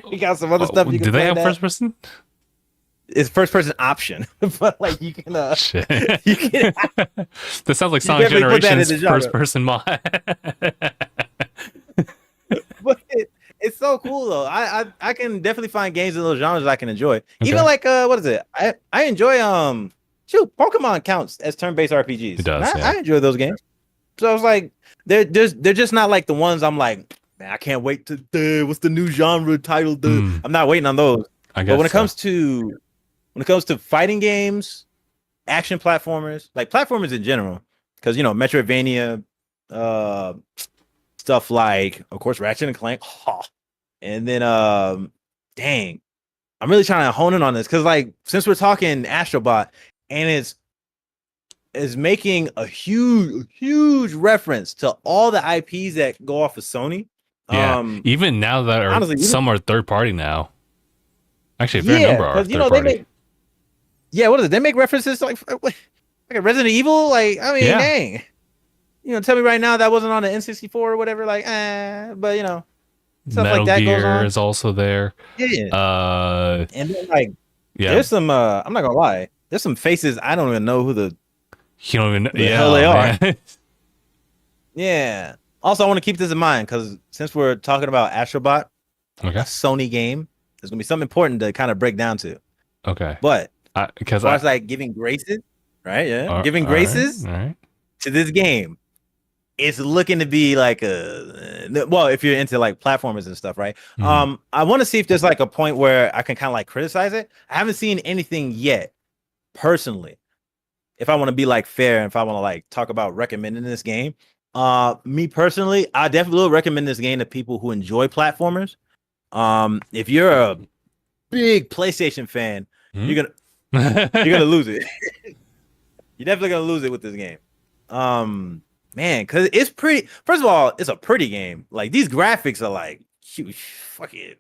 we got some other stuff. You can do they play have that. first person? It's first person option, but like you can Shit. you can That sounds like Sonic definitely put that in Generations the genre. first person mod. but it's so cool though. I can definitely find games in those genres I can enjoy. Okay. Even like what is it? I enjoy Pokemon counts as turn-based RPGs. It does, I enjoy those games. So I was like, they're just not like the ones I'm like, man, I can't wait to what's the new genre title? I'm not waiting on those. I guess But when it comes to fighting games, action platformers, like platformers in general, because Metroidvania, stuff like, of course, Ratchet and Clank, and then dang, I'm really trying to hone in on this because like since we're talking Astrobot, and it's making a huge reference to all the IPs that go off of Sony. Yeah, even now that are honestly, some are third party now. Actually, a fair number are third party. What is it? They make references to like a Resident Evil. Like, I mean, dang. Tell me right now that wasn't on the N64 or whatever. Like, but stuff Metal like that Gear goes on. is also there. Yeah. And then like, there's some. I'm not gonna lie. There's some faces I don't even know who the hell they are. Yeah. Also, I want to keep this in mind because since we're talking about Astrobot, a Sony game, there's gonna be something important to kind of break down to. Okay. But because as far as like giving graces, right? Yeah, giving graces to this game, it's looking to be like if you're into like platformers and stuff, right? I want to see if there's like a point where I can kind of like criticize it. I haven't seen anything yet, personally. If I want to be like fair and if I want to like talk about recommending this game, me personally, I definitely will recommend this game to people who enjoy platformers. If you're a big PlayStation fan, you're gonna lose it. You're definitely gonna lose it with this game. Man, because it's pretty. First of all, it's a pretty game. Like these graphics are like huge. Fuck it.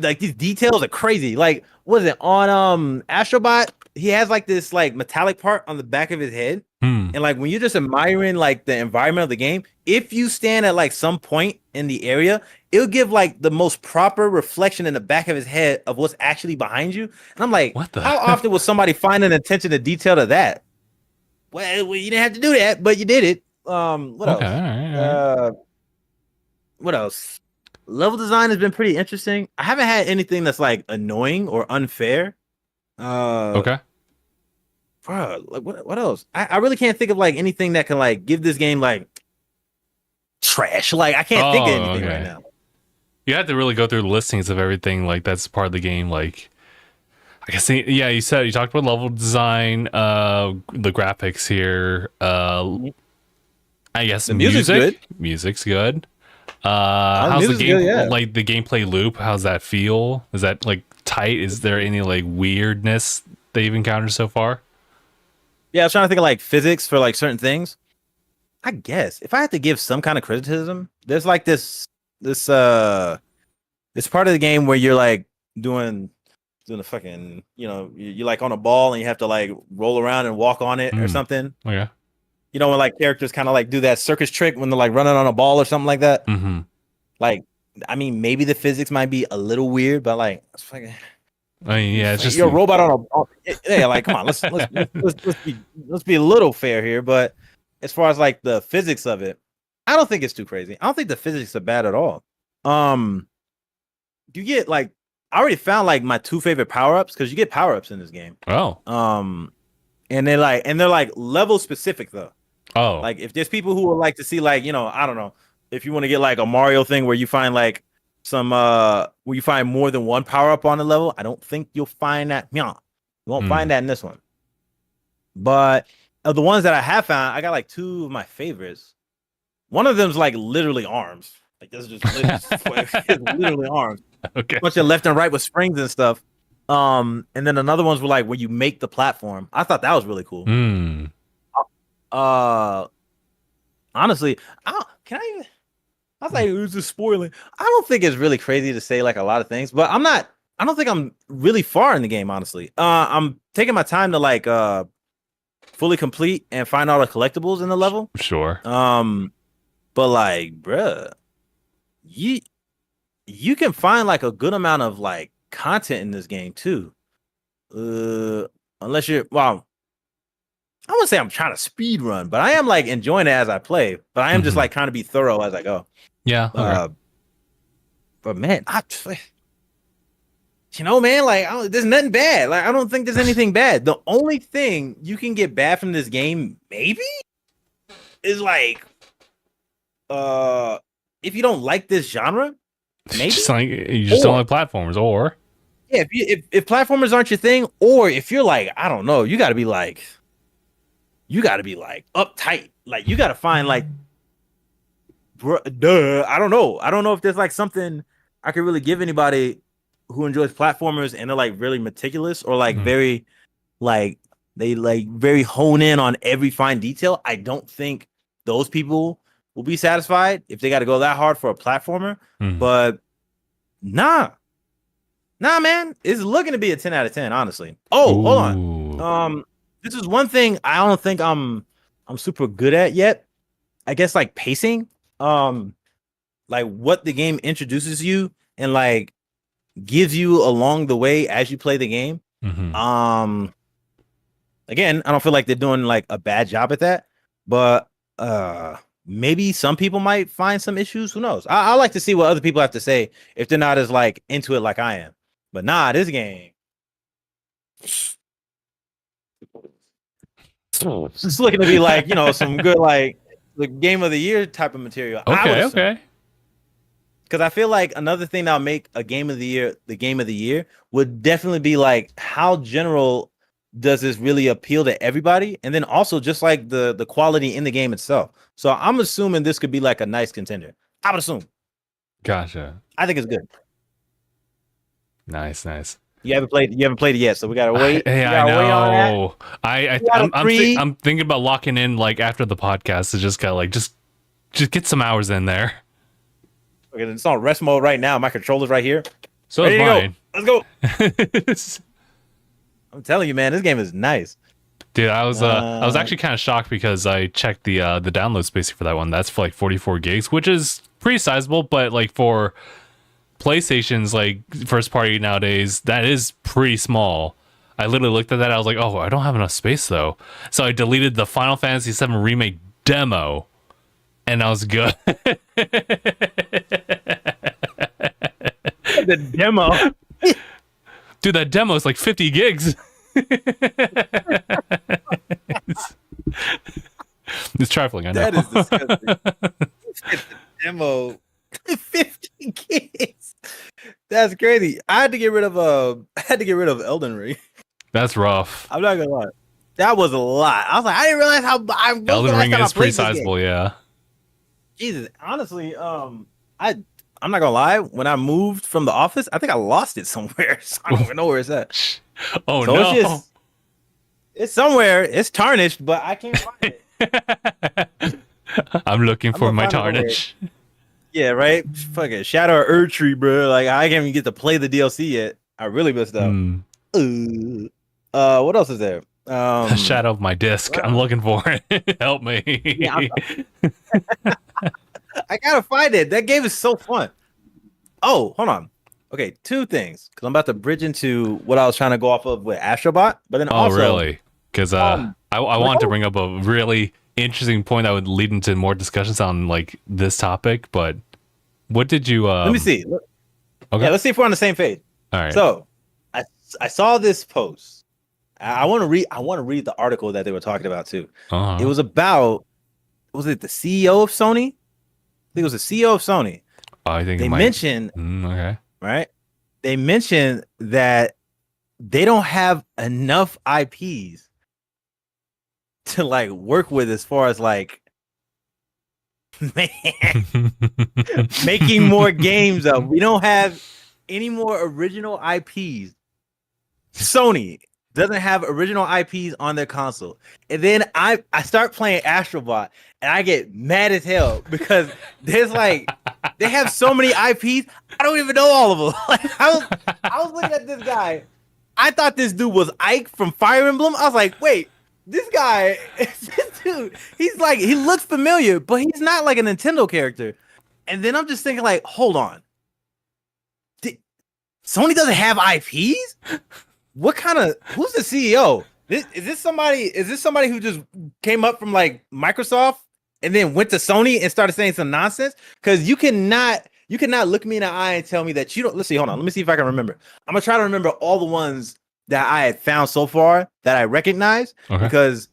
Like these details are crazy. Like, was it on Astrobot? He has like this like metallic part on the back of his head. And like when you're just admiring like the environment of the game, if you stand at like some point in the area, it'll give like the most proper reflection in the back of his head of what's actually behind you. And I'm like, how often will somebody find an attention to detail to that? Well, you didn't have to do that, but you did it. What else? All right. What else? Level design has been pretty interesting. I haven't had anything that's like annoying or unfair. Bro, like what else? I really can't think of like anything that can like give this game like trash. Like I can't think of anything right now. You have to really go through the listings of everything like that's part of the game. Like I guess you talked about level design, the graphics here. I guess the music's good. How's the game like the gameplay loop? How's that feel? Is that like tight? Is there any like weirdness that you've encountered so far? Yeah, I was trying to think of like physics for like certain things. I guess if I had to give some kind of criticism, there's like this part of the game where you're like doing the fucking, you're like on a ball and you have to like roll around and walk on it or something. Yeah. When like characters kind of like do that circus trick when they're like running on a ball or something like that. Like, I mean, maybe the physics might be a little weird, but like, it's fucking. I mean, yeah, it's just you're a robot on a. Yeah, like, come on, let's be a little fair here. But as far as like the physics of it, I don't think it's too crazy. I don't think the physics are bad at all. You get like, I already found like my 2 favorite power ups because you get power ups in this game. Oh. And they're like level specific though. Oh. Like if there's people who would like to see like I don't know if you want to get like a Mario thing where you find like some where you find more than one power up on the level, I don't think you'll find that. You won't find that in this one. But of the ones that I have found, I got like 2 of my favorites. One of them's like literally arms. Like this is just literally arms. Okay. A bunch of left and right with springs and stuff. And then another ones were like where you make the platform. I thought that was really cool. Mm. Honestly, can I even? I was like, it was just spoiling. I don't think it's really crazy to say like a lot of things, but I'm not. I don't think I'm really far in the game, honestly. I'm taking my time to like fully complete and find all the collectibles in the level. Sure. But like, bruh, you can find like a good amount of like content in this game too. Unless you're I wouldn't say I'm trying to speed run, but I am like enjoying it as I play. But I am just like trying to be thorough as I go. Yeah. Okay. But man, man, like there's nothing bad. Like I don't think there's anything bad. The only thing you can get bad from this game, maybe, is like, if you don't like this genre, maybe you just don't like platformers, or yeah, if platformers aren't your thing, or if you're like, I don't know, you got to be like uptight. Like you got to find like, I don't know if there's like something I could really give anybody who enjoys platformers and they're like really meticulous or like very like they like very hone in on every fine detail. I don't think those people will be satisfied if they got to go that hard for a platformer. But nah, man, it's looking to be a 10 out of 10, honestly. Oh, hold on. This is one thing I don't think I'm super good at yet. I guess like pacing. Like what the game introduces you and like gives you along the way as you play the game. Again, I don't feel like they're doing like a bad job at that, but maybe some people might find some issues. Who knows? I like to see what other people have to say if they're not as like into it like I am. But nah, this game, it's looking to be like, some good like the game of the year type of material. Okay. Because I feel like another thing that'll make a game of the year the game of the year would definitely be like how general does this really appeal to everybody, and then also just like the quality in the game itself. So I'm assuming this could be like a nice contender. I would assume. Gotcha. I think it's good. Nice. You haven't played it yet, so we gotta wait. I know. I'm thinking about locking in like after the podcast to just kind of like just get some hours in there. Okay, it's on rest mode right now. My controller's right here. So is mine. Go. Let's go. I'm telling you, man, this game is nice. Dude, I was actually kind of shocked because I checked the download space for that one. That's for like 44 gigs, which is pretty sizable, but like for PlayStation's like first party nowadays, that is pretty small. I literally looked at that. I was like, oh, I don't have enough space though. So I deleted the Final Fantasy VII Remake demo, and I was good. The demo. Dude, that demo is like 50 gigs. It's trifling, I know. That is disgusting. The demo 50 gigs. That's crazy. I had to get rid of Elden Ring. That's rough. I'm not gonna lie. That was a lot. I was like, I didn't realize how Elden Ring is pretty sizable, yeah. Jesus, honestly, I'm not gonna lie. When I moved from the office, I think I lost it somewhere. So I don't even know where it's at. Oh so no! It's somewhere. It's tarnished, but I can't find it. I'm looking for my tarnish. Yeah, right. Fucking Shadow of Erdtree, bro. Like I can't even get to play the DLC yet. I really missed out. What else is there? Shadow of my disc. I'm looking for it. Help me. Yeah, I gotta find it. That game is so fun. Oh, hold on. Okay, two things. Because I'm about to bridge into what I was trying to go off of with Astrobot, but then also, really? Because I want to bring up a really interesting point that would lead into more discussions on like this topic. But what did you? Let me see. Okay, let's see if we're on the same page. All right. So I saw this post. I want to read the article that they were talking about too. It was about. Was it the CEO of Sony? I think it was the CEO of Sony. I think they mentioned. Okay. Right. They mentioned that they don't have enough IPs to like work with as far as like making more games up. We don't have any more original IPs Sony doesn't have original IPs on their console. And then I start playing Astrobot and I get mad as hell because there's like they have so many IPs. I don't even know all of them. Like I was looking at this guy. I thought this dude was Ike from Fire Emblem. I was like, wait, this guy, this dude, he's like, he looks familiar, but he's not like a Nintendo character. And then I'm just thinking, like, hold on. Sony doesn't have IPs? What kind of who's the CEO? Is this somebody who just came up from like Microsoft and then went to Sony and started saying some nonsense? Because you cannot look me in the eye and tell me that you don't. Let's see, hold on. Let me see if I can remember. I'm gonna try to remember all the ones that I had found so far that I recognize, because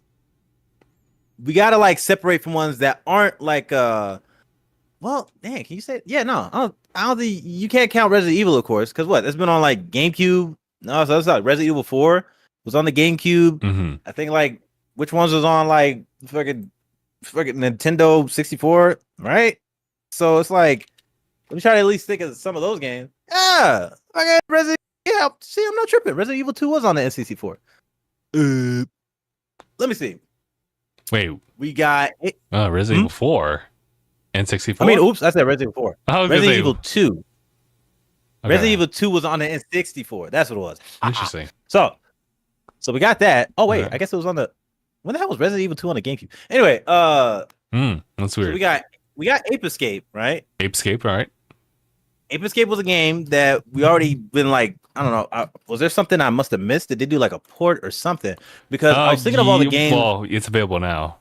we gotta like separate from ones that aren't like well, dang, can you say it? Yeah, no, I don't think you can't count Resident Evil, of course, because what? It's been on like GameCube. No, so it's not. Resident Evil 4 was on the GameCube. I think like which ones was on like fucking Nintendo 64, right? So it's like, let me try to at least think of some of those games. Yeah, okay, Resident. Yeah, see, I'm not tripping. Resident Evil 2 was on the N64. Let me see. Wait, we got Resident Evil 4 and 64. I mean, oops, I said Resident Evil 4. Resident Evil 2. Okay. Resident Evil 2 was on the N64. That's what it was. Interesting. So we got that. Oh wait, I guess it was on the. When the hell was Resident Evil 2 on the GameCube? Anyway, that's weird. So we got Ape Escape, right? Ape Escape, right? Ape Escape was a game that we already been like, I don't know. Was there something I must have missed? Did they do like a port or something? Because I was thinking of all the games. Well, it's available now.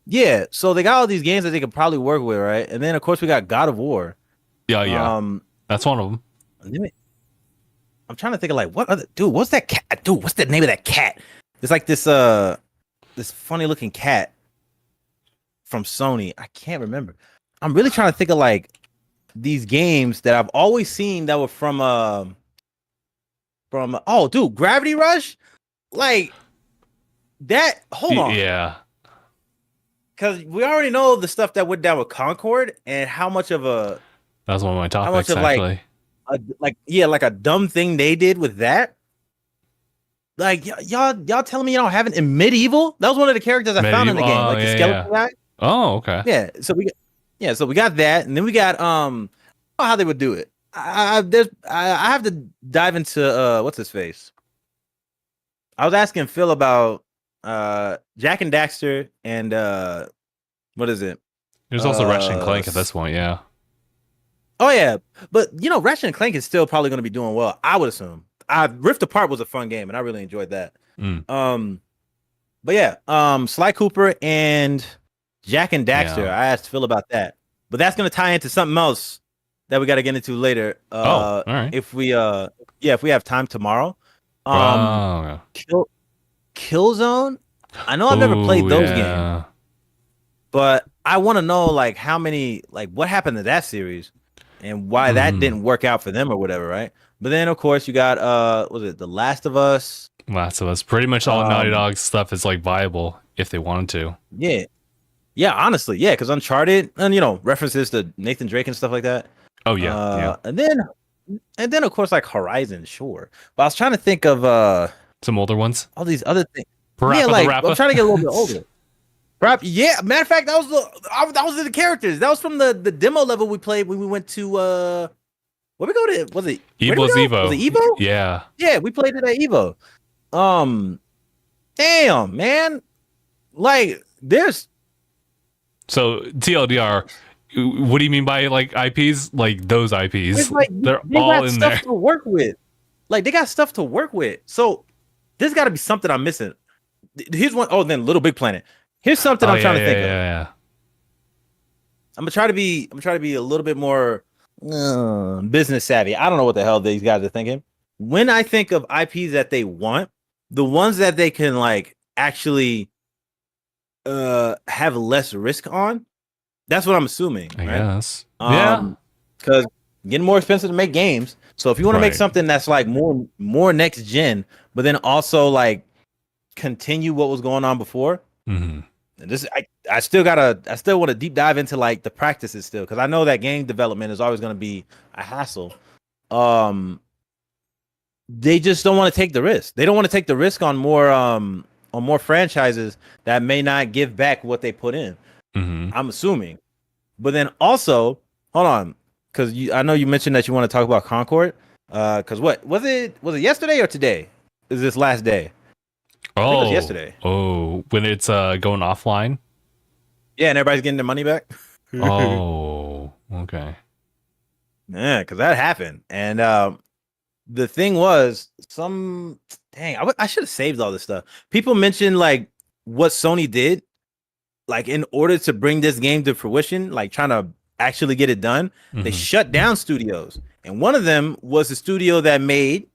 Yeah, so they got all these games that they could probably work with, right? And then of course we got God of War. Yeah. That's one of them. I'm trying to think of like what other what's that cat? Dude, what's the name of that cat? It's like this funny looking cat from Sony. I can't remember. I'm really trying to think of like these games that I've always seen that were from Gravity Rush, like that. Hold on, yeah, because we already know the stuff that went down with Concord and how much of a that was one of my topics. How much of actually. like a dumb thing they did with that. Like y'all telling me you don't have it in Medieval? That was one of the characters I found in the game, like the skeleton guy. Oh, okay. Yeah, so we got that, and then we got how they would do it. I have to dive into what's his face. I was asking Phil about Jack and Daxter and what is it? There's also Ratchet and Clank at this point, yeah. Oh yeah, but you know, Ratchet and Clank is still probably going to be doing well, I would assume. Rift Apart was a fun game, and I really enjoyed that. But yeah, Sly Cooper and Jack and Daxter. Yeah. I asked Phil about that, but that's going to tie into something else that we got to get into later. All right. If we have time tomorrow. Killzone. I know I've never played those games, but I want to know like how many, like what happened to that series and why that didn't work out for them or whatever, right? But then of course you got was it The Last of Us? Last of Us. Pretty much all Naughty Dog stuff is like viable if they wanted to. Yeah. Yeah, honestly, yeah, because Uncharted and you know references to Nathan Drake and stuff like that. Oh yeah, and then of course like Horizon, sure. But I was trying to think of some older ones. All these other things. Parappa, yeah, like I'm trying to get a little bit older. Yeah, matter of fact, that was the characters. That was from the demo level we played when we went to where we go to? Was it Evo? Was it Evo? Yeah. Yeah, we played it at Evo. Damn, man. Like there's so TLDR. What do you mean by like IPs? Like those IPs? Like, they're all in there to work with. Like they got stuff to work with. So there's got to be something I'm missing. Here's one. Oh, then Little Big Planet. Here's something I'm trying to think of. Yeah. I'm gonna try to be a little bit more business savvy. I don't know what the hell these guys are thinking. When I think of IPs that they want, the ones that they can like actually have less risk on, that's what I'm assuming. I guess. Yeah. Because getting more expensive to make games. So if you want to make something that's like more next gen, but then also like continue what was going on before. This I still want to deep dive into like the practices still, because I know that game development is always going to be a hassle. But they just don't want to take the risk. They don't want to take the risk on more franchises that may not give back what they put in. I'm assuming. But then also, hold on, because I know you mentioned that you want to talk about Concord. Because what was it yesterday or today? Is this last day? I think it was yesterday. Oh, when it's going offline? Yeah, and everybody's getting their money back. Oh, okay. Yeah, because that happened. And the thing was, I should have saved all this stuff. People mentioned like what Sony did, like in order to bring this game to fruition, like trying to actually get it done. They shut down studios, and one of them was the studio that made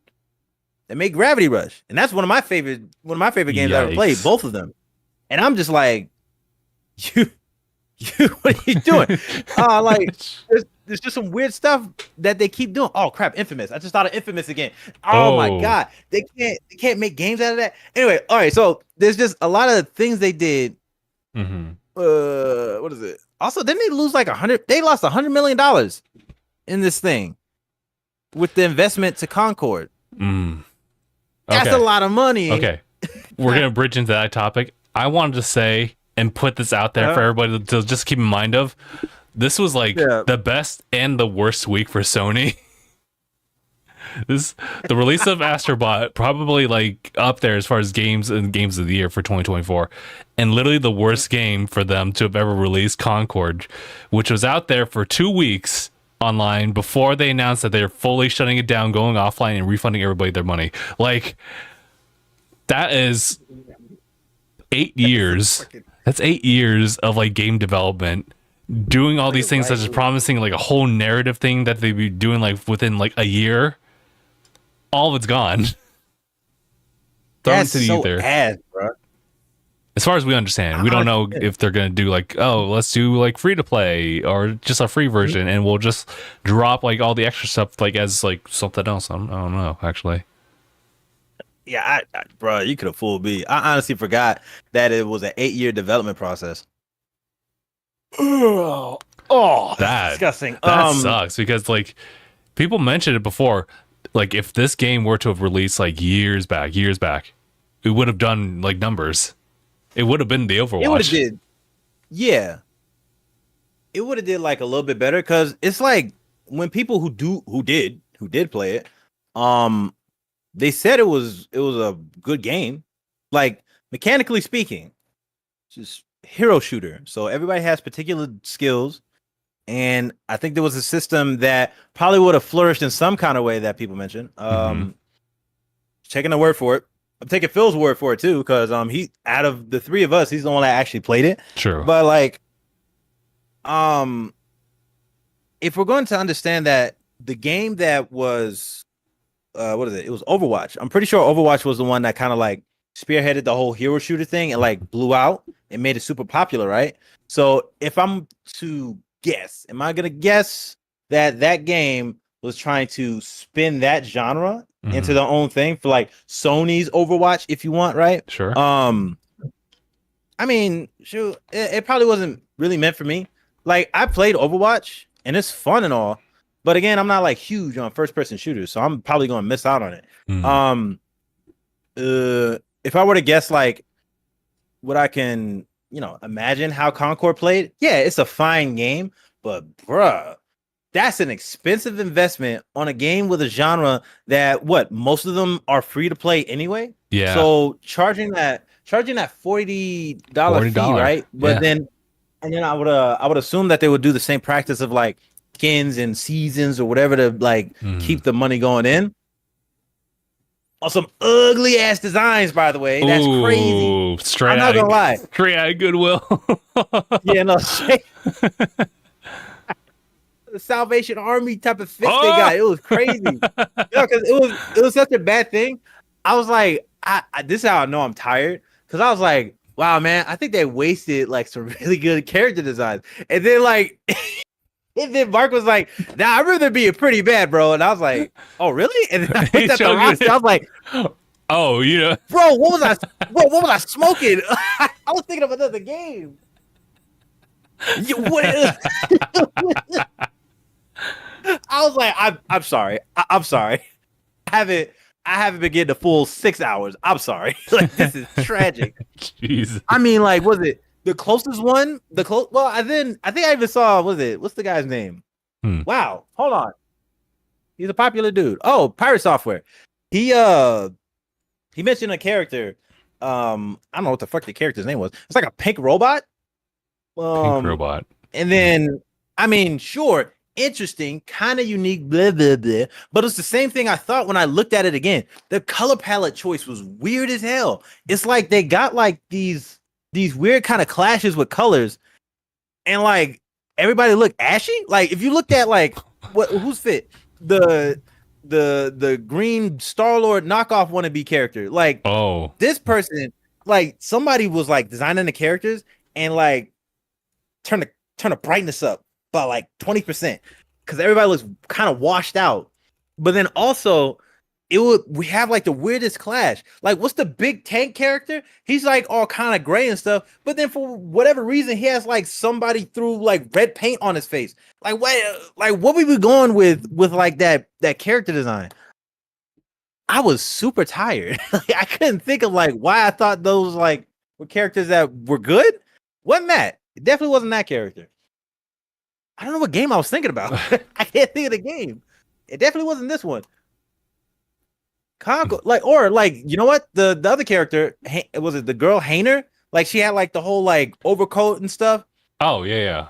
Gravity Rush, and that's one of my favorite games I ever played. Both of them, and I'm just like, you, what are you doing? Like there's just some weird stuff that they keep doing. Oh crap, Infamous! I just thought of Infamous again. Oh my god, they can't make games out of that. Anyway, all right, so there's just a lot of things they did. What is it? Also, didn't they lose like 100? They lost $100 million in this thing with the investment to Concord. That's a lot of money. Okay, we're gonna bridge into that topic. I wanted to say and put this out there for everybody to just keep in mind of. This was like the best and the worst week for Sony. The release of Astrobot probably like up there as far as games and games of the year for 2024, and literally the worst game for them to have ever released, Concord, which was out there for 2 weeks online before they announced that they're fully shutting it down, going offline, and refunding everybody their money. Like that is 8 years. That's 8 years of like game development. Doing all these things such as promising like a whole narrative thing that they'd be doing like within like a year, all of it's gone. Thrown into the ether. Ass, bro. As far as we understand, we don't know if they're gonna do like, oh, let's do like free to play or just a free version, and we'll just drop like all the extra stuff like as like something else. I don't know actually. Yeah, bro, you could have fooled me. I honestly forgot that it was an 8-year development process. That's disgusting. That sucks because like people mentioned it before. Like if this game were to have released like years back, it would have done like numbers. It would have been the Overwatch. It would have did. Yeah. It would have did like a little bit better because it's like when people who did play it, they said it was a good game, like mechanically speaking, just hero shooter. So everybody has particular skills, and I think there was a system that probably would have flourished in some kind of way that people mentioned. Checking the word for it. I'm taking Phil's word for it too, because he out of the three of us, he's the one that actually played it. True. But like, if we're going to understand that the game that was what is it? It was Overwatch. I'm pretty sure Overwatch was the one that kind of like spearheaded the whole hero shooter thing and like blew out and made it super popular, right? So if I'm to guess, am I gonna guess that game was trying to spin that genre into their own thing for like Sony's Overwatch, if you want, right? Sure. I mean, shoot, it probably wasn't really meant for me. Like I played Overwatch and it's fun and all, but again, I'm not like huge on first person shooters, so I'm probably gonna miss out on it. If I were to guess like what I can, imagine how Concord played, yeah, it's a fine game, but bruh, that's an expensive investment on a game with a genre that most of them are free to play anyway. Yeah. So charging that $40 fee, right? But then I would assume that they would do the same practice of like skins and seasons or whatever to like keep the money going in. On some ugly ass designs, by the way. That's crazy. I'm not gonna lie. Straight out of Goodwill. Yeah, no. The Salvation Army type of fist they got. It was crazy. Because it was such a bad thing. I was like, this is how I know I'm tired. Because I was like, wow, man, I think they wasted like some really good character designs. And then like and then Mark was like, nah, I remember being pretty bad, bro. And I was like, oh, really? And then I looked at the roster, I was like, oh, bro, what was I smoking? I was thinking of another game. I was like, I'm sorry. I'm sorry. I I haven't been getting the full 6 hours. I'm sorry. Like, this is tragic. Jesus. I mean, like, was it the closest one? Well, I think I even saw, what's the guy's name? Wow, hold on. He's a popular dude. Oh, Pirate Software. He mentioned a character. I don't know what the fuck the character's name was. It's like a pink robot. Pink robot. And then, I mean, sure, interesting, kind of unique, blah, blah, blah. But it's the same thing I thought when I looked at it again. The color palette choice was weird as hell. It's like they got like these weird kind of clashes with colors, and like everybody looked ashy. Like if you looked at like who's fit? The green Star-Lord knockoff wannabe character. Like, oh, this person, like somebody was like designing the characters and like turn the brightness up by like 20% because everybody looks kind of washed out. But then also we have like the weirdest clash. Like, what's the big tank character? He's like all kind of gray and stuff, but then for whatever reason he has like somebody threw like red paint on his face. Like, what we be going with like that character design? I was super tired. Like, I couldn't think of like why I thought those like were characters that were good. Wasn't that? It definitely wasn't that character. I don't know what game I was thinking about. I can't think of the game. It definitely wasn't this one. You know what? The other character, was it the girl Hainer? Like, she had like the whole like overcoat and stuff. Oh yeah.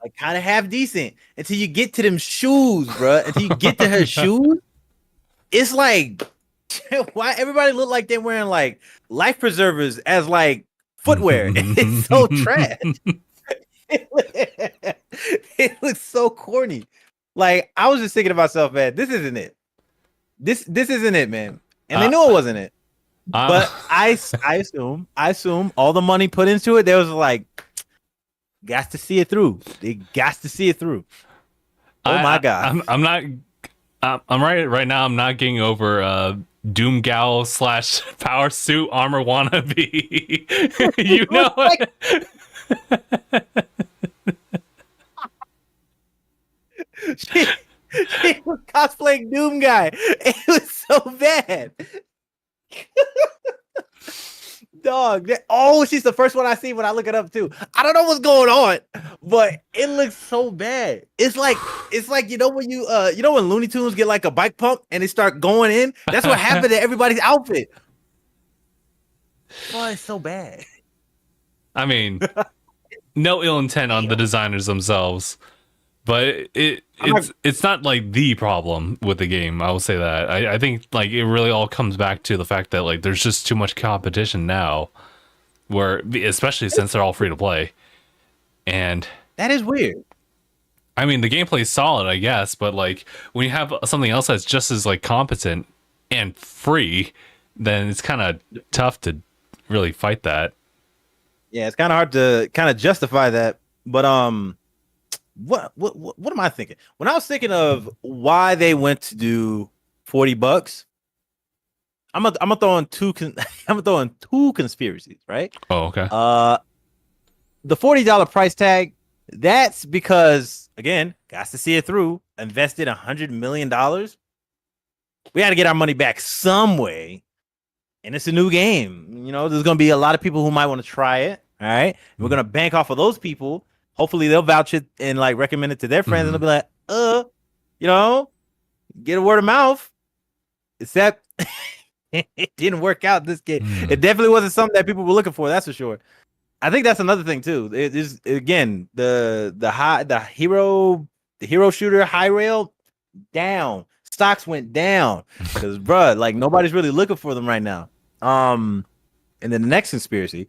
Like, kind of half decent until you get to them shoes, bro. Until you get to her shoes, it's like, why everybody look like they're wearing like life preservers as like footwear? It's so trash. It looks so corny. Like, I was just thinking to myself, man, this isn't it. This isn't it, man. And they knew it wasn't it. But I assume all the money put into it, there was like, got to see it through. They got to see it through. Oh my god. I'm right now. I'm not getting over Doom Gal / Power Suit Armor wannabe. You know what? She was cosplaying Doom Guy. It was so bad. Dog. She's the first one I see when I look it up too. I don't know what's going on, but it looks so bad. It's like you know when when Looney Tunes get like a bike pump and they start going in. That's what happened to everybody's outfit. Oh, it's so bad. I mean, no ill intent on the designers themselves, but it's not like the problem with the game. I will say that. I think like it really all comes back to the fact that like there's just too much competition now, where especially since they're all free to play, and that is weird. I mean, the gameplay is solid, I guess, but like when you have something else that's just as like competent and free, then it's kind of tough to really fight that. Yeah, it's kind of hard to kind of justify that. But what am I thinking? When I was thinking of why they went to do $40, I'm gonna throw in two conspiracies, right? Oh, okay. The $40 price tag, that's because, again, got to see it through, invested $100 million. We got to get our money back some way. And it's a new game. You know, there's going to be a lot of people who might want to try it. All right. We're going to bank off of those people. Hopefully they'll vouch it and like recommend it to their friends. And they'll be like, you know, get a word of mouth. Except it didn't work out this game. It definitely wasn't something that people were looking for. That's for sure. I think that's another thing too. It is, again, the hero shooter high rail down. Stocks went down because, bruh, like nobody's really looking for them right now. And then the next conspiracy,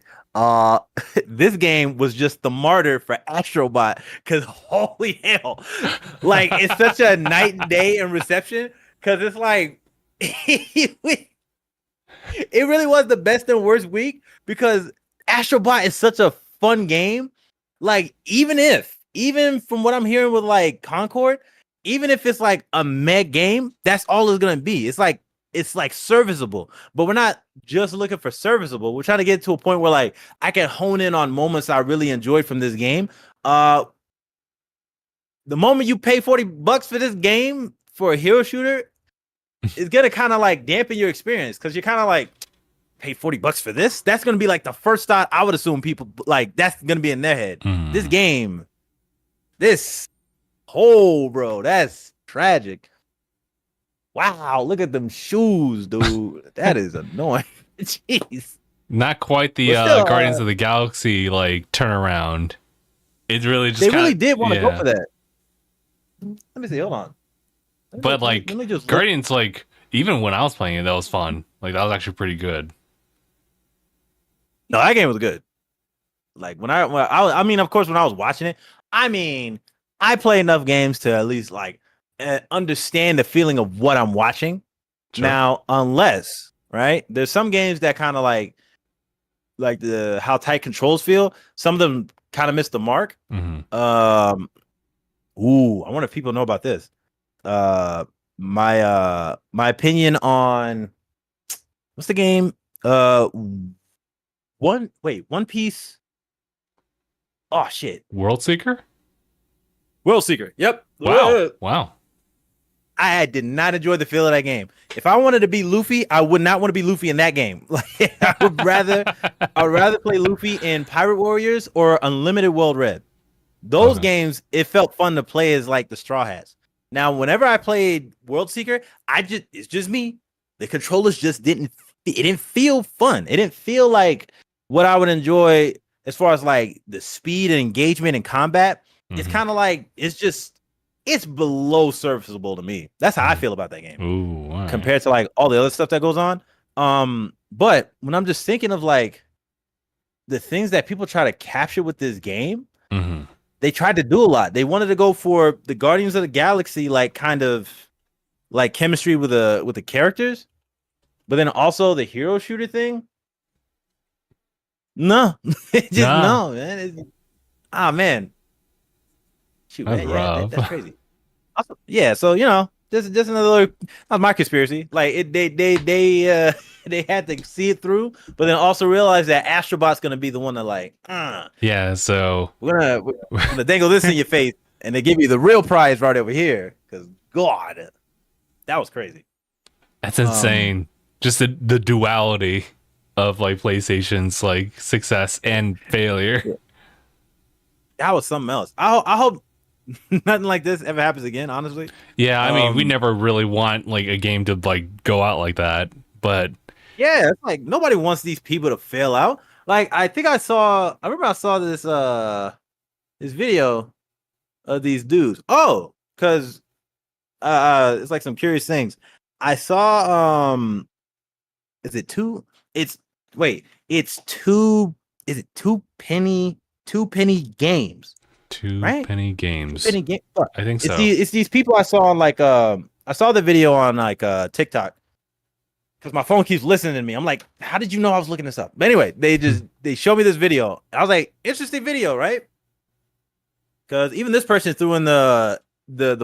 this game was just the martyr for Astrobot because holy hell, like it's such a night and day in reception because it's like it really was the best and worst week because Astrobot is such a fun game. Like even from what I'm hearing with like Concord, even if it's like a meh game, that's all it's gonna be. It's like serviceable, but we're not just looking for serviceable. We're trying to get to a point where like I can hone in on moments I really enjoyed from this game. The moment you pay $40 for this game for a hero shooter, it's gonna kind of like dampen your experience because you're kind of like, pay $40 for this. That's gonna be like the first thought I would assume people like. That's gonna be in their head. This game, this whole bro, that's tragic. Wow, look at them shoes, dude. That is annoying. Jeez. Not quite the still, Guardians of the Galaxy like turnaround. It really just they really did want to go yeah. for that. Let me see. Hold on. But like let me just Guardians, like even when I was playing it, that was fun. Like that was actually pretty good. No, that game was good. Like I mean, of course, when I was watching it, I mean, I play enough games to at least like understand the feeling of what I'm watching. Sure. Now, unless right, there's some games that kind of like the how tight controls feel. Some of them kind of miss the mark. I wonder if people know about this. My opinion on what's the game? One Piece. Oh shit. World Seeker? World Seeker. Yep. Wow. I did not enjoy the feel of that game. If I wanted to be Luffy, I would not want to be Luffy in that game. Like I would rather play Luffy in Pirate Warriors or Unlimited World Red. Those games, it felt fun to play as like the Straw Hats. Now, whenever I played World Seeker, it's just me. The controllers just didn't feel fun. It didn't feel like what I would enjoy as far as like the speed and engagement and combat. It's kind of like it's below serviceable to me. That's how I feel about that game. Ooh, right. Compared to like all the other stuff that goes on. But when I'm just thinking of like the things that people try to capture with this game, they tried to do a lot. They wanted to go for the Guardians of the Galaxy, like kind of like chemistry with the characters, but then also the hero shooter thing. No, no, man. Man. Shoot, that's rough. That's crazy. Also, yeah, so you know, just another. That's my conspiracy. Like they had to see it through, but then also realize that Astrobot's gonna be the one to like. Yeah, so we're gonna dangle this in your face, and they give you the real prize right over here. Because God, that was crazy. That's insane. Just the duality of like PlayStation's like success and failure. Yeah. That was something else. I hope nothing like this ever happens again. Honestly. Yeah, I mean, we never really want like a game to like go out like that, but yeah, it's like nobody wants these people to fail out. Like I remember I saw this video of these dudes. Oh, because it's like some curious things. I saw is it two? It's two penny games. Right? Penny games. Penny game. I think so. It's these people I saw on like I saw the video on like TikTok because my phone keeps listening to me. I'm like, how did you know I was looking this up? But anyway, they showed me this video. I was like, interesting video, right? Because even this person threw in the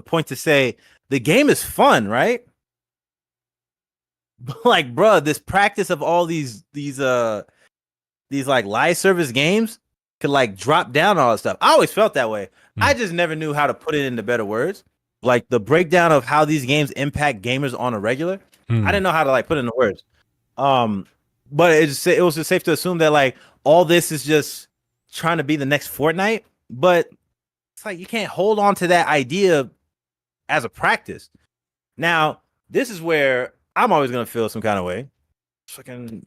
point to say the game is fun, right? But like, bro, this practice of all these like live service games could like drop down all that stuff. I always felt that way. I just never knew how to put it into better words. Like the breakdown of how these games impact gamers on a regular. I didn't know how to like put it into words. But it was just safe to assume that like all this is just trying to be the next Fortnite. But it's like you can't hold on to that idea as a practice. Now, this is where I'm always gonna feel some kind of way. Fucking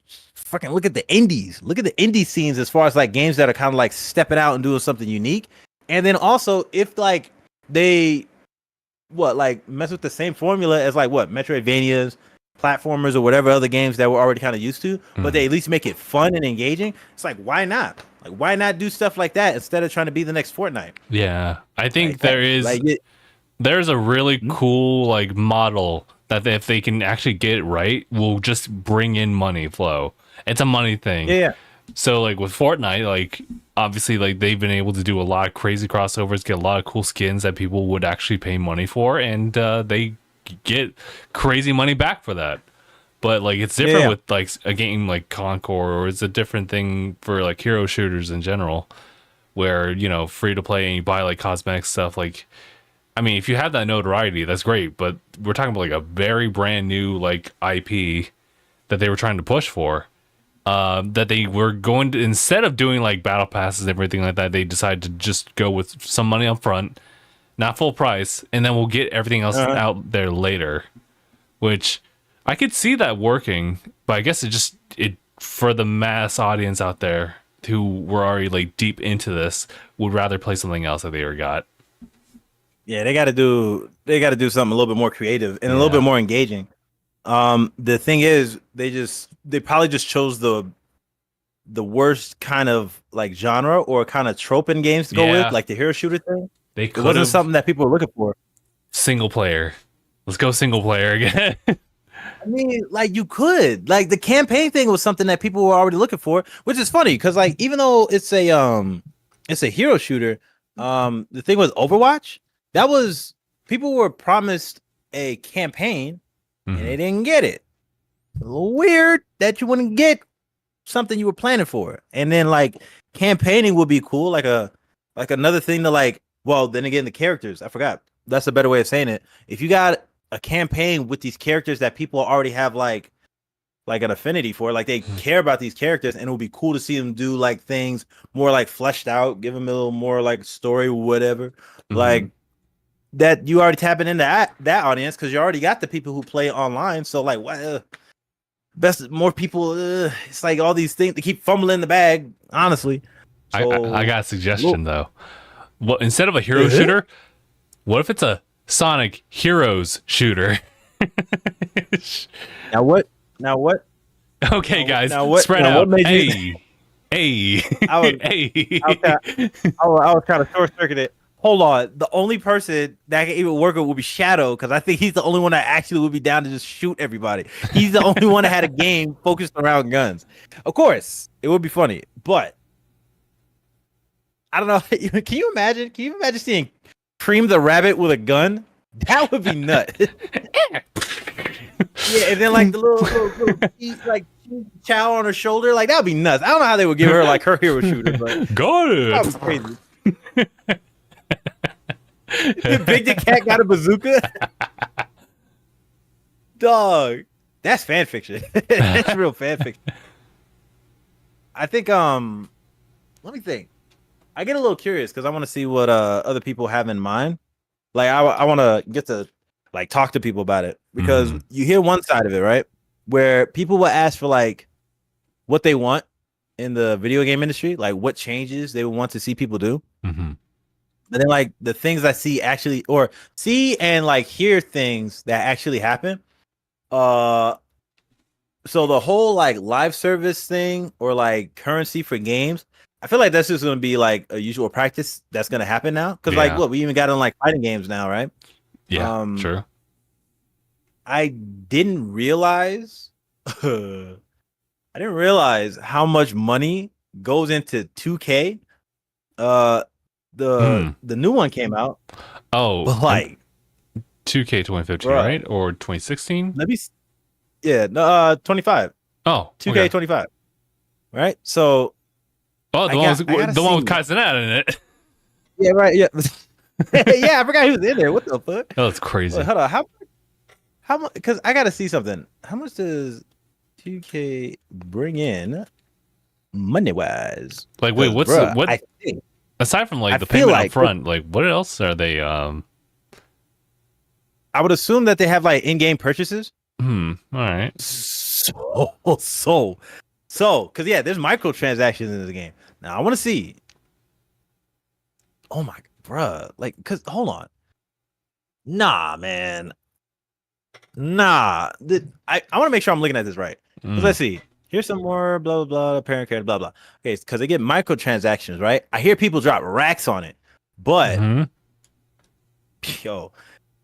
look at the indies. Look at the indie scenes as far as like games that are kind of like stepping out and doing something unique. And then also if like they mess with the same formula as like Metroidvanias, platformers, or whatever other games that we're already kind of used to, but they at least make it fun and engaging. It's like why not? Like why not do stuff like that instead of trying to be the next Fortnite? Yeah, I think there's a really cool like model that if they can actually get it right, will just bring in money flow. It's a money thing. Yeah. So like with Fortnite, like obviously like they've been able to do a lot of crazy crossovers, get a lot of cool skins that people would actually pay money for, and they get crazy money back for that. But like it's different with like a game like Concord, or it's a different thing for like hero shooters in general, where you know free to play and you buy like cosmetic stuff. Like I mean, if you have that notoriety, that's great. But we're talking about like a very brand new like IP that they were trying to push for. That they were going to, instead of doing like battle passes and everything like that, they decided to just go with some money up front, not full price, and then we'll get everything else out there later. Which I could see that working, but I guess it for the mass audience out there who were already like deep into this would rather play something else that they already got. Yeah, they got to do something a little bit more creative and a little bit more engaging. The thing is, they probably just chose the worst kind of like genre or kind of trope in games to go with, like the hero shooter thing. It wasn't something that people were looking for. Single player. Let's go single player again. I mean, like you could, like the campaign thing was something that people were already looking for, which is funny because like even though it's a hero shooter, the thing with Overwatch, that was people were promised a campaign and they didn't get it. A little weird that you wouldn't get something you were planning for, and then like campaigning would be cool, like another thing to like. Well, then again, the characters, I forgot. That's a better way of saying it. If you got a campaign with these characters that people already have like an affinity for, like they care about these characters, and it would be cool to see them do like things more like fleshed out, give them a little more like story, whatever, like that. You already tapping into that audience because you already got the people who play online. So like, what? More people. It's like all these things to keep fumbling the bag. Honestly, so, I got a suggestion though. Well, instead of a hero shooter, what if it's a Sonic Heroes shooter? Now what? Okay, guys, spread out. Hey. I was trying to short circuit it. Hold on. The only person that can even work it will be Shadow, because I think he's the only one that actually would be down to just shoot everybody. He's the only one that had a game focused around guns. Of course, it would be funny, but I don't know. Can you imagine? Can you imagine seeing Cream the Rabbit with a gun? That would be nuts. Yeah, and then like the little like chow on her shoulder, like that would be nuts. I don't know how they would give her like her hero shooter, but got it. That was crazy. Big Dick Cat got a bazooka. Dog, that's fan fiction. That's real fan fiction. I think let me think. I get a little curious because I want to see what other people have in mind. Like I want to get to like talk to people about it, because you hear one side of it, right? Where people will ask for like what they want in the video game industry, like what changes they would want to see people do. And then like the things I see actually, or see and like hear things that actually happen. So the whole like live service thing or like currency for games, I feel like that's just going to be like a usual practice that's going to happen now. Because like, look, we even got in like fighting games now, right? Yeah, true. I didn't realize, how much money goes into 2K. The new one came out. Oh, but like 2K 2015, right? Or 2016? Let me. Yeah, 25. Oh, 2K 25. Right. So. Oh, the one with Kaizenat in it. Yeah, right. Yeah. Yeah, I forgot he was in there. What the fuck? Oh, that's crazy. Wait, hold on. How much? Because I gotta see something. How much does 2K bring in money wise? Like, wait, what? Aside from like the payment up front, like what else are they? I would assume that they have like in-game purchases. All right. So, because yeah, there's microtransactions in the game. Now I want to see. Oh my, bruh, like, cause hold on. Nah, man. Nah, I want to make sure I'm looking at this right. Let's see. Here's some more blah blah blah parent character blah blah. Okay, because they get microtransactions, right? I hear people drop racks on it, but yo,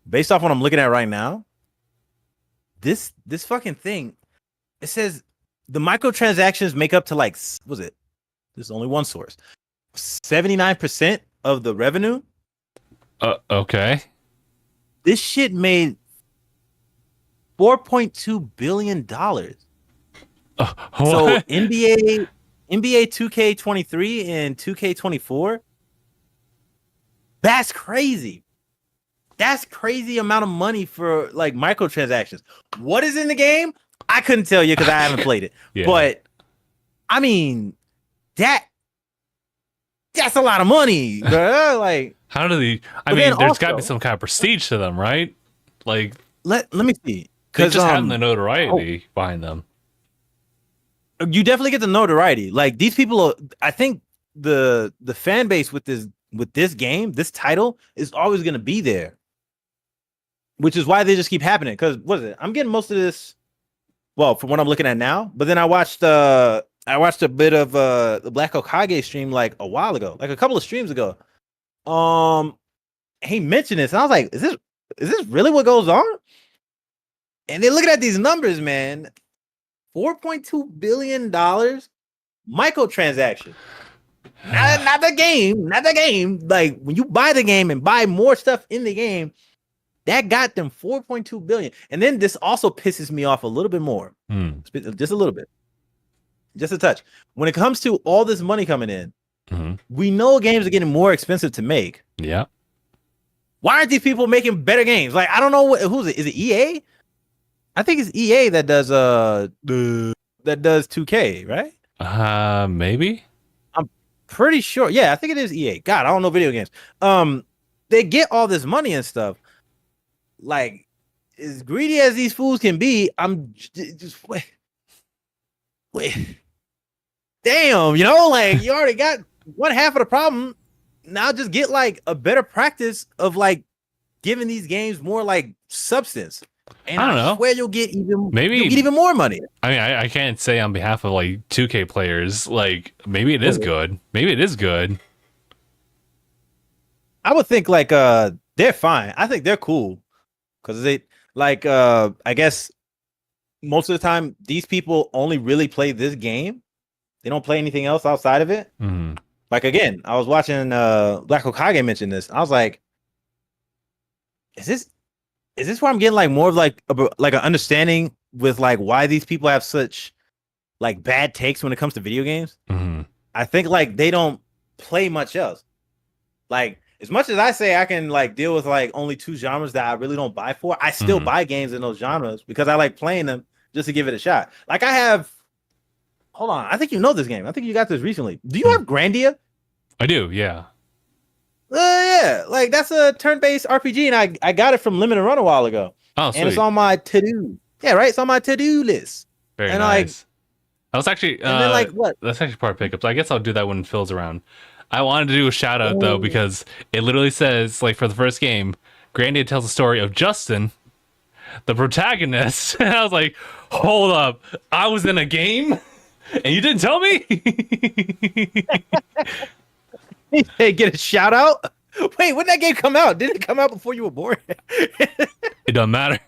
based off what I'm looking at right now, this fucking thing, it says the microtransactions make up to like, was it? There's only one source. 79% of the revenue. Okay. This shit made $4.2 billion. So NBA 2K23 and 2K24. That's crazy. That's crazy amount of money for like microtransactions. What is in the game? I couldn't tell you because I haven't played it. Yeah. But I mean, that's a lot of money, bro. Like, how do they? I mean, there's got to be some kind of prestige to them, right? Like, let me see. Because just having the notoriety behind them, you definitely get the notoriety. Like these people are, I think the fan base with this game, this title is always going to be there, which is why they just keep happening. Because what is it? I'm getting most of this. Well, from what I'm looking at now, but then I watched a bit of the Black Okage stream like a while ago, like a couple of streams ago. He mentioned this, and I was like, is this really what goes on? And they're looking at these numbers, man. $4.2 billion microtransaction. Not the game. Like when you buy the game and buy more stuff in the game, that got them 4.2 billion. And then this also pisses me off a little bit more. Just a little bit. Just a touch. When it comes to all this money coming in, we know games are getting more expensive to make. Yeah. Why aren't these people making better games? Like, I don't know who's it. Is it EA? I think it's EA that does 2K, right? Maybe. I'm pretty sure. Yeah, I think it is EA. God, I don't know video games. They get all this money and stuff. Like, as greedy as these fools can be, I'm just wait. Damn, like you already got one half of the problem. Now just get like a better practice of like giving these games more like substance. And I don't know where you'll get even more money. I mean, I can't say on behalf of like 2K players. Like maybe it is good. Maybe it is good. I would think like they're fine. I think they're cool because they like I guess most of the time these people only really play this game. They don't play anything else outside of it. Like again, I was watching Black Okage mention this. I was like, is this where I'm getting like more of like an understanding with like why these people have such like bad takes when it comes to video games? I think like they don't play much else. Like as much as I say I can like deal with like only 2 genres that I really don't buy for, I still buy games in those genres because I like playing them just to give it a shot. Like I have, hold on, I think you know this game. I think you got this recently. Do you have Grandia? I do, yeah. Yeah, like that's a turn-based RPG, and I got it from Limited Run a while ago. Oh, sweet. And it's on my to-do. Yeah, right. It's on my to-do list. Very and nice. I was actually, and then like what? That's actually part of pickups. I guess I'll do that when Phil's around. I wanted to do a shout out though because it literally says like for the first game, Grandia tells the story of Justin, the protagonist. And I was like, hold up, I was in a game, and you didn't tell me. Hey, get a shout out. Wait, when did that game come out? Didn't it come out before you were born? It doesn't matter.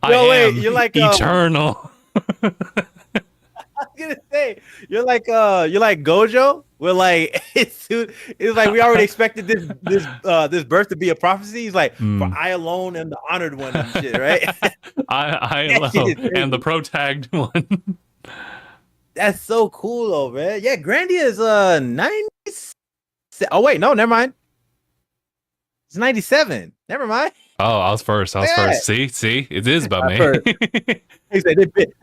No, wait, you're like eternal. I was gonna say you're like Gojo. We're like it's like we already expected this birth to be a prophecy. He's like, for I alone am the honored one and shit, right? I alone am the pro-tagged one. That's so cool though, man. Yeah, Grandia is 96. Oh wait, no, never mind. It's 97. Never mind. Oh, I was first. See, it is about me. He said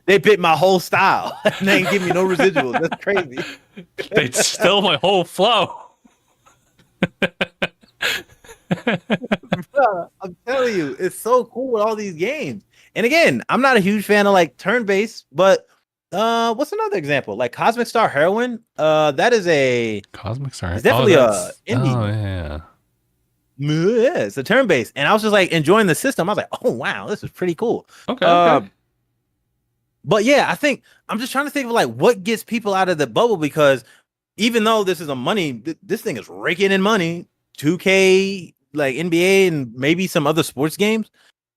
they bit my whole style. And they ain't give me no residuals. That's crazy. They stole my whole flow. Bro, I'm telling you, it's so cool with all these games. And again, I'm not a huge fan of like turn-based, but what's another example? Like Cosmic Star Heroine. That is a Cosmic Star. It's definitely a indie. Oh yeah. Yeah, it's a turn-based, and I was just like enjoying the system. I was like, "Oh wow, this is pretty cool." Okay. But yeah, I think I'm just trying to think of like what gets people out of the bubble because even though this is a money, this thing is raking in money. 2K, like NBA, and maybe some other sports games.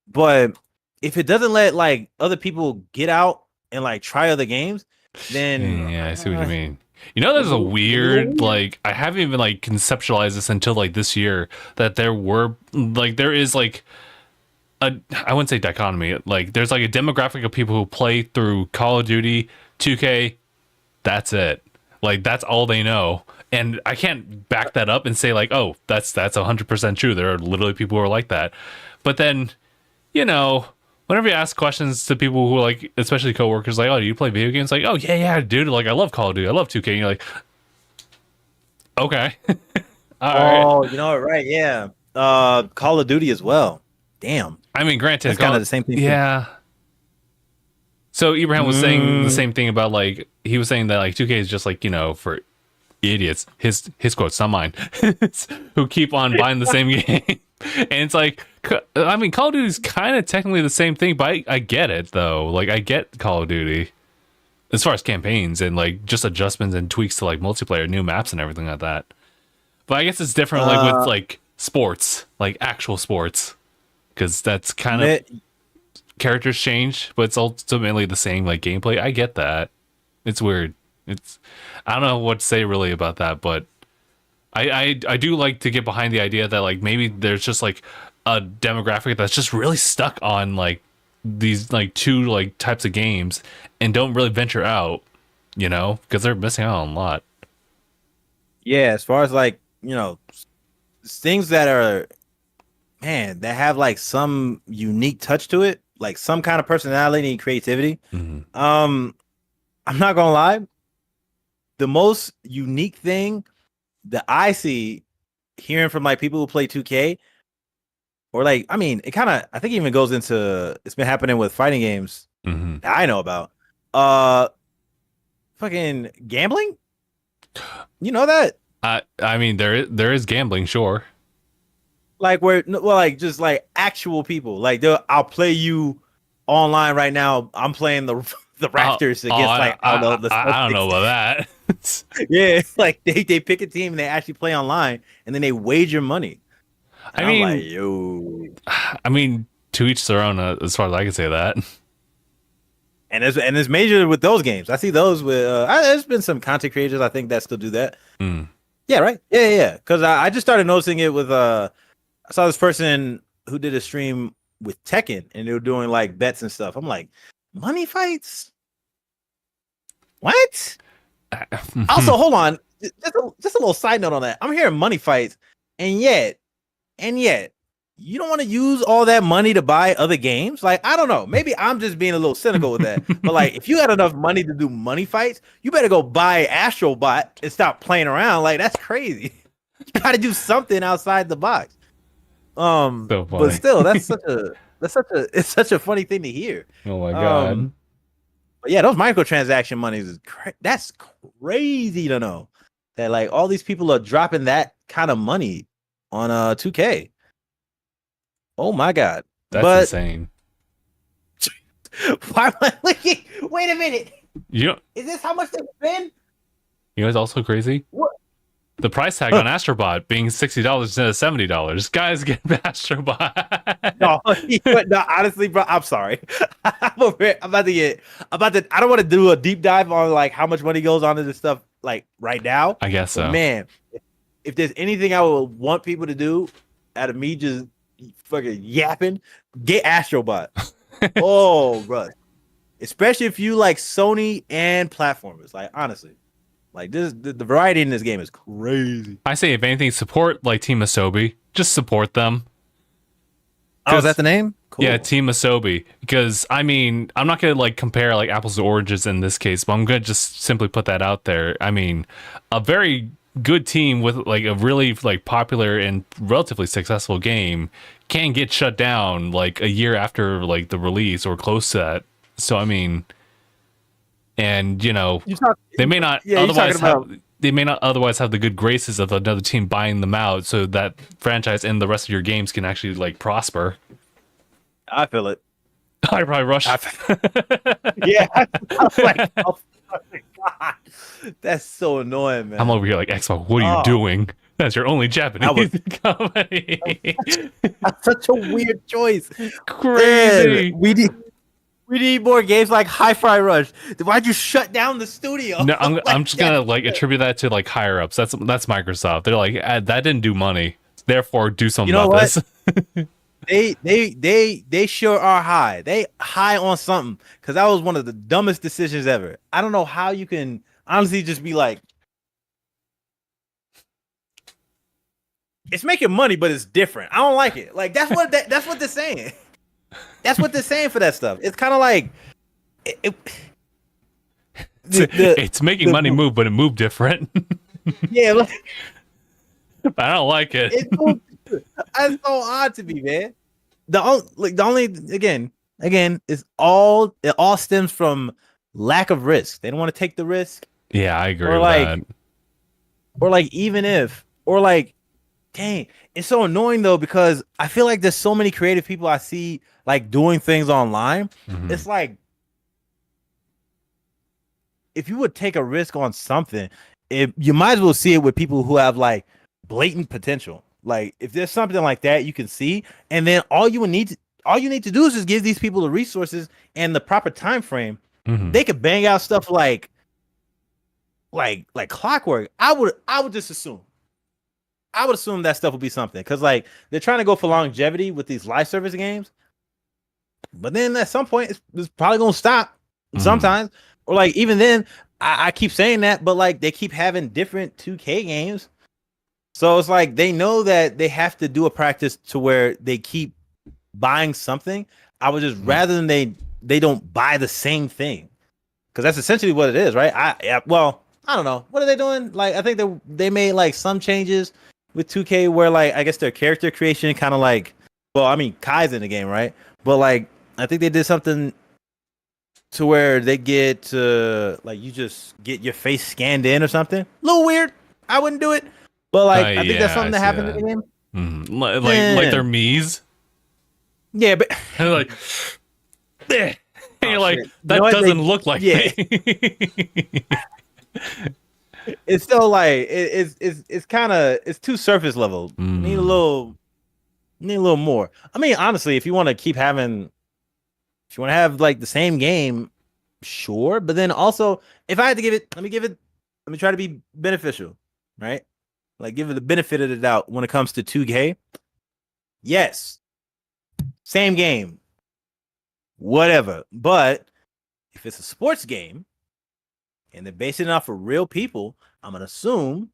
But if it doesn't let like other people get out and like try other games, then yeah, I see what you mean. You know, there's a weird, like, I haven't even, like, conceptualized this until, like, this year, that there is, like, I wouldn't say dichotomy, like, there's, like, a demographic of people who play through Call of Duty, 2K, that's it. Like, that's all they know. And I can't back that up and say like, oh, that's 100% true. There are literally people who are like that. But then, whenever you ask questions to people who like, especially coworkers, like, oh, do you play video games? Like, oh yeah, dude. Like, I love Call of Duty. I love 2K. And you're like, okay. All right. You know what? Right? Yeah. Call of Duty as well. Damn. I mean, granted, It's kind of the same thing. Yeah. So Ibrahim was saying the same thing about like he was saying that like 2K is just like for idiots. His quotes, not mine, who keep on buying the same game. And it's like, I mean, Call of Duty is kind of technically the same thing, but I get it though. Like I get Call of Duty as far as campaigns and like just adjustments and tweaks to like multiplayer, new maps and everything like that. But I guess it's different like with like sports, like actual sports, because that's kind of characters change, but it's ultimately the same like gameplay. I get that. It's weird. I don't know what to say really about that, but I do like to get behind the idea that like maybe there's just like a demographic that's just really stuck on like these like two like types of games and don't really venture out, because they're missing out on a lot. Yeah, as far as like, things that are, man, that have like some unique touch to it, like some kind of personality and creativity. I'm not gonna lie, the most unique thing that I see hearing from like people who play 2K, or like, I mean, it kind of, I think it even goes into, it's been happening with fighting games that I know about. Fucking gambling. You know that? I mean, there is gambling, sure. Like like just like actual people. Like I'll play you online right now. I'm playing the Raptors against I don't know. I don't know about that. Yeah, like they pick a team and they actually play online and then they wager money. And I mean, to each their own. As far as I can say that. And it's major with those games. I see those with. There's been some content creators I think that still do that. Yeah, right. Yeah. Because I just started noticing it with. I saw this person who did a stream with Tekken, and they were doing like bets and stuff. I'm like, money fights. What? Also, hold on. Just a little side note on that. I'm hearing money fights, and yet, you don't want to use all that money to buy other games. Like, I don't know. Maybe I'm just being a little cynical with that. But like, if you got enough money to do money fights, you better go buy Astrobot and stop playing around. Like, that's crazy. You got to do something outside the box. But still, it's such a funny thing to hear. Oh my god. But yeah, those microtransaction monies is that's crazy to know that like all these people are dropping that kind of money on 2K. Oh my god, that's insane. Why am I looking? Wait a minute. Is this how much they spend? You know what's also crazy? What? The price tag on Astrobot being $60 instead of $70. Guys, get Astrobot. No, honestly, bro, I'm sorry. I don't want to do a deep dive on like how much money goes on to this stuff like right now. I guess so. But man, if there's anything I would want people to do out of me just fucking yapping, get Astrobot. Oh, bro. Especially if you like Sony and platformers. Like honestly. Like the variety in this game is crazy. I say if anything, support like Team Asobi. Just support them. Oh, is that the name? Cool. Yeah, Team Asobi. Because I mean, I'm not gonna like compare like apples to oranges in this case, but I'm gonna just simply put that out there. I mean, a very good team with like a really like popular and relatively successful game can get shut down like a year after like the release or close to that. So I mean. And they may not otherwise have the good graces of another team buying them out, so that franchise and the rest of your games can actually like prosper. I feel it. I probably rushed. Yeah, I was like, oh my god, that's so annoying, man. I'm over here like Xbox. What are you doing? That's your only Japanese company. That's such a weird choice. Crazy. Man, we need more games like Hi-Fi Rush. Why'd you shut down the studio? No, I'm just gonna like attribute that to like higher ups. That's Microsoft. They're like that didn't do money, therefore do something about this. They sure are high. They high on something because that was one of the dumbest decisions ever. I don't know how you can honestly just be like, it's making money, but it's different. I don't like it. Like that's what they're saying. That's what they're saying for that stuff. It's kind of like it's making money move, but it moved different. Yeah, like, I don't like it. It's so odd to me, man. The only again, it all stems from lack of risk. They don't want to take the risk. Yeah, I agree with that. Or like even if, or like, dang, it's so annoying though because I feel like there's so many creative people I see like doing things online. Mm-hmm. It's like if you would take a risk on something, you might as well see it with people who have like blatant potential. Like if there's something like that you can see, and then all you need to do is just give these people the resources and the proper time frame. Mm-hmm. They could bang out stuff like clockwork. I would just assume. I would assume that stuff would be something because like they're trying to go for longevity with these live service games, but then at some point it's probably gonna stop sometimes. Or like even then, I keep saying that, but like they keep having different 2K games, so it's like they know that they have to do a practice to where they keep buying something. I would just rather than they don't buy the same thing because that's essentially what it is, right? I don't know. What are they doing? Like, I think they made like some changes with 2K where like I guess their character creation kind of like, well, I mean Kai's in the game, right? But like I think they did something to where they get like you just get your face scanned in or something. A little weird. I wouldn't do it, but like I think that's something that happened in the game. Mm-hmm. Like their Mii's. Yeah, but like, and you're like shit. that doesn't look like me. It's still like it's kind of it's too surface level. Need a little more. I mean, honestly, if you want to have like the same game, sure. But then also, if I had to let me try to be beneficial, right? Like give it the benefit of the doubt when it comes to 2K. Yes, same game, whatever. But if it's a sports game and they're basing it off of real people, I'm gonna assume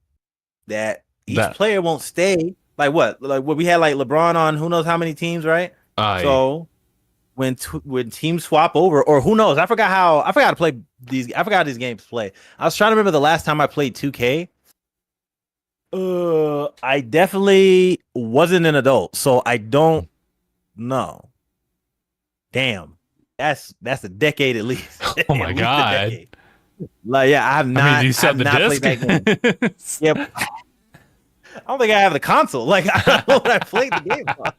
that each player won't stay like what we had like LeBron on who knows how many teams, right? So when teams swap over, or who knows, I forgot how to play these. I forgot how these games play. I was trying to remember the last time I played 2K. I definitely wasn't an adult, so I don't know. Damn, that's a decade at least. Oh my god! Like, yeah, I have not. I mean, you said the disc. Yep. I don't think I have the console. Like, I don't know what I played the game on.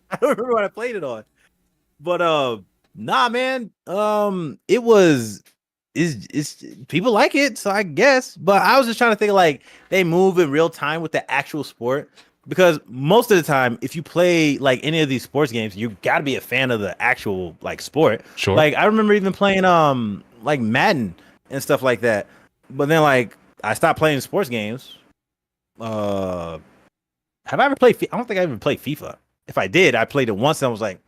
I don't remember what I played it on. But nah, man. It's people like it, so I guess. But I was just trying to think like they move in real time with the actual sport. Because most of the time, if you play like any of these sports games, you got to be a fan of the actual like sport. Sure. Like I remember even playing like Madden and stuff like that. But then like I stopped playing sports games. Have I ever played? I don't think I ever played FIFA. If I did, I played it once and I was like,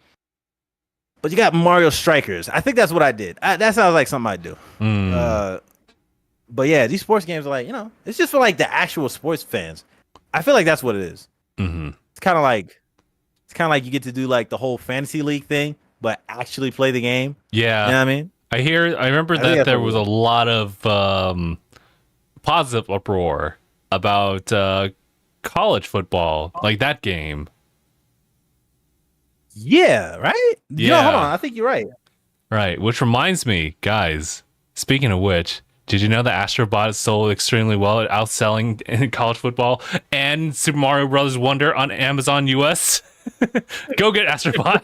but you got Mario Strikers. I think that's what I did. That sounds like something I'd do. But yeah, these sports games are like, it's just for like the actual sports fans. I feel like that's what it is. Mm-hmm. It's kind of like you get to do like the whole fantasy league thing, but actually play the game. Yeah. You know what I mean? I remember that there was a lot of positive uproar about college football, like that game. Yeah, right? Yeah. Hold on. I think you're right. Right. Which reminds me, guys, speaking of which, did you know that Astrobot sold extremely well at outselling in college football and Super Mario Bros. Wonder on Amazon US? Go get Astrobot.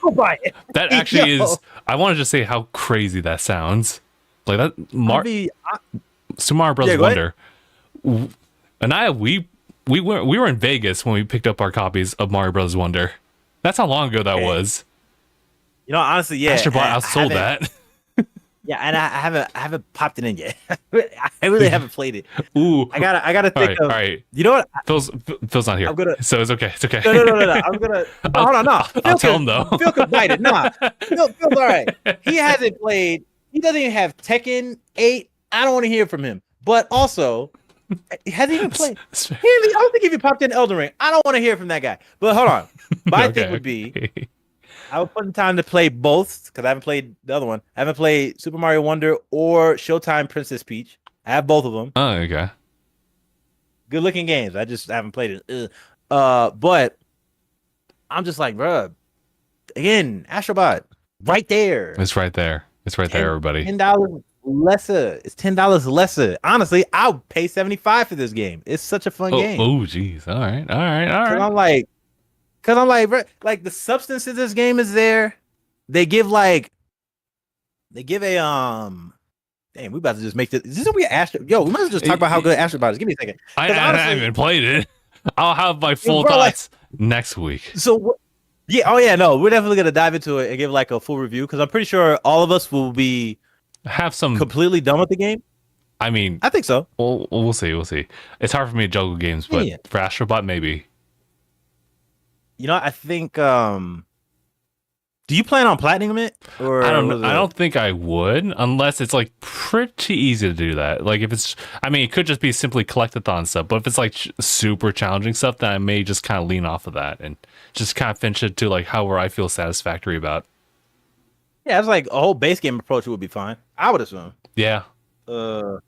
Go buy it. That actually is. I wanted to say how crazy that sounds. Like that. Super Mario Bros. Wonder. Aniyah, we were in Vegas when we picked up our copies of Mario Bros. Wonder. That's how long ago that was. Honestly, yeah. Astrobot outsold that. Yeah, and I haven't popped it in yet. I really haven't played it. Ooh, I gotta think of. All right. You know what? Phil's not here. So it's okay. It's okay. No. I'm gonna. Hold on, no. I'll tell him though. Phil could bite it. Nah, Phil's all right. He hasn't played. He doesn't even have Tekken 8. I don't want to hear from him. But also, He hasn't even played. I don't think if he popped in Elden Ring, I don't want to hear from that guy. But hold on, my thing would be, I would put in time to play both because I haven't played the other one. I haven't played Super Mario Wonder or Showtime Princess Peach. I have both of them. Oh, okay. Good looking games. I just haven't played it. But I'm just like, bro. Again, Astrobot, right there. It's right there. It's right there, everybody. $10 lesser. It's $10 lesser. Honestly, I'll pay $75 for this game. It's such a fun game. Oh, geez. All right. Cause I'm like, bro, like the substance of this game is there. They give a Damn, we about to just make this. Is this gonna be Astro? Yo, we might as well just talk about how good Astrobot is. Give me a second. I haven't played it. I'll have my full thoughts next week. So, yeah, oh yeah, no, we're definitely gonna dive into it and give like a full review because I'm pretty sure all of us will be completely done with the game. I mean, I think so. We'll see. We'll see. It's hard for me to juggle games, but for Astrobot, maybe. You know, I think. Do you plan on platinum it? Or I don't think I would, unless it's like pretty easy to do that. Like if it's, I mean, it could just be simply collectathon stuff. But if it's like super challenging stuff, then I may just kind of lean off of that and just kind of finish it to like where I feel satisfactory about. Yeah, it's like a whole base game approach would be fine. I would assume. Yeah. But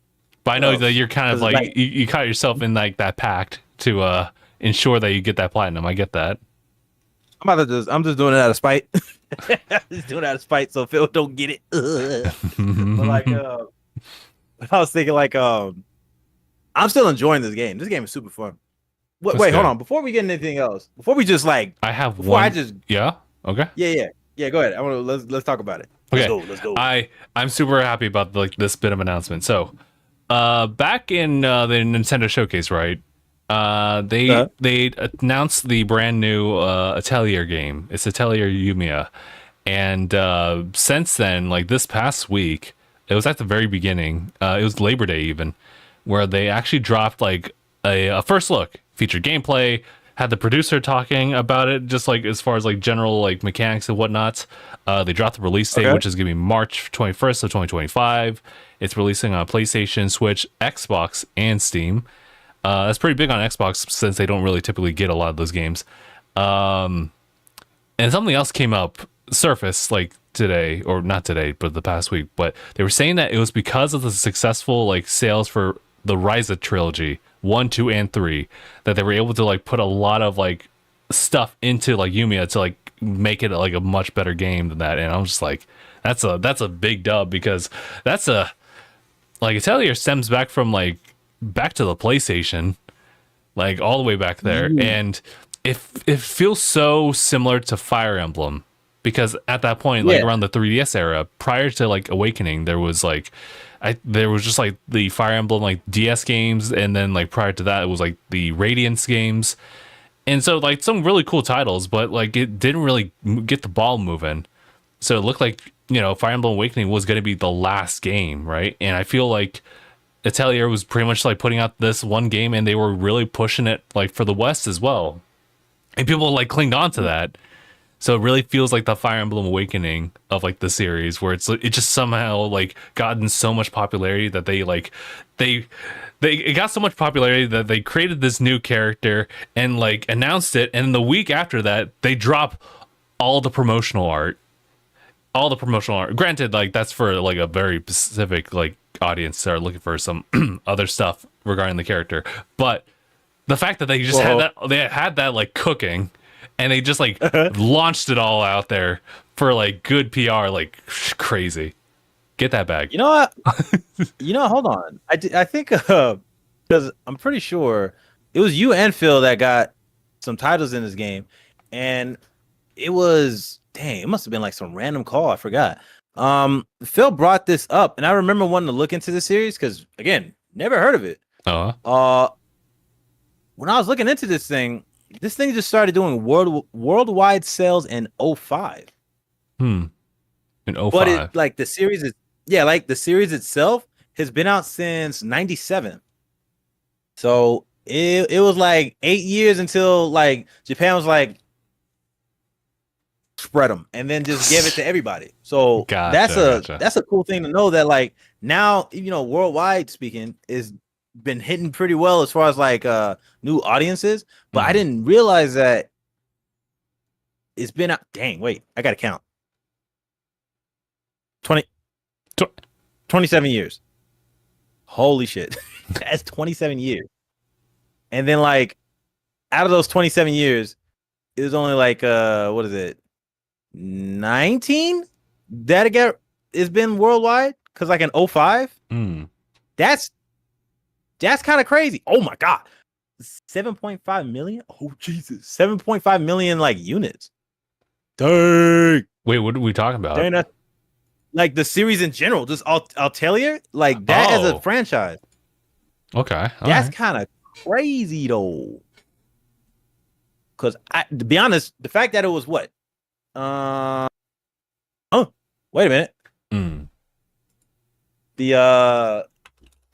I know that you're kind of like you caught yourself in like that pact to ensure that you get that platinum. I get that. I'm just doing it out of spite. Just doing it out of spite so Phil don't get it. But like I was thinking like I'm still enjoying this game. This game is super fun. Wait, hold on. Before we get into anything else, before we just like yeah. Okay. Yeah, go ahead. I want to let's talk about it. Let's go. I'm super happy about like this bit of announcement. So back in the Nintendo Showcase, right? They announced the brand new Atelier game. It's Atelier Yumiya, and since then, like this past week, it was at the very beginning. It was Labor Day even, where they actually dropped like a first look, featured gameplay, had the producer talking about it, just like as far as like general like mechanics and whatnot. They dropped the release date, which is gonna be March 21st of 2025. It's releasing on PlayStation, Switch, Xbox, and Steam. That's pretty big on Xbox since they don't really typically get a lot of those games. And something else came up, surfaced like today, or not today, but the past week. But they were saying that it was because of the successful like sales for the Ryza trilogy, 1, 2, and 3, that they were able to like put a lot of like stuff into like Yumiya to like make it like a much better game than that. And I'm just like, that's a big dub because that's like Atelier stems back from like back to the PlayStation, like all the way back there, and it feels so similar to Fire Emblem because at that point, like around the 3DS era, prior to like Awakening, there was just like the Fire Emblem like DS games, and then like prior to that, it was like the Radiance games, and so like some really cool titles, but like it didn't really get the ball moving. So it looked like, you know, Fire Emblem Awakening was going to be the last game, right? And I feel like Atelier was pretty much like putting out this one game, and they were really pushing it like for the West as well, and people like clinged on to that. So it really feels like the Fire Emblem Awakening of like the series, where it just somehow like gotten so much popularity that it got so much popularity that they created this new character and like announced it, and the week after that they drop all the promotional art. Granted, like that's for like a very specific like audience that are looking for some other stuff regarding the character, but the fact that they just had that like cooking, and they just like launched it all out there for like good PR, like crazy. Get that bag. You know what? Hold on. I think because I'm pretty sure it was you and Phil that got some titles in this game, and it was it must have been like some random call. I forgot. Phil brought this up, and I remember wanting to look into the series because again, never heard of it. When I was looking into this thing just started doing worldwide sales in 2005. In 2005. But it, like the series is like the series itself has been out since 97. So it was like 8 years until like Japan was like spread them and then just give it to everybody. So that's a cool thing to know that like now, you know, worldwide speaking is been hitting pretty well as far as like new audiences, but I Mhm. didn't realize that it's been out. Dang, wait, I gotta count. 20, Tw- 27 years. Holy shit. That's 27 years. And then like out of those 27 years, it was only like what is it? 19 that again it's been worldwide because like in 05 Mm. that's kind of crazy. Oh my god, 7.5 million. Oh Jesus, 7.5 million like units. Dang. Wait, what are we talking about? Dang, that, like the series in general, just Altair, like that as a Oh. franchise. Okay. All That's right. kind of crazy though. Because to be honest, the fact that it was what oh wait a minute. Mm. The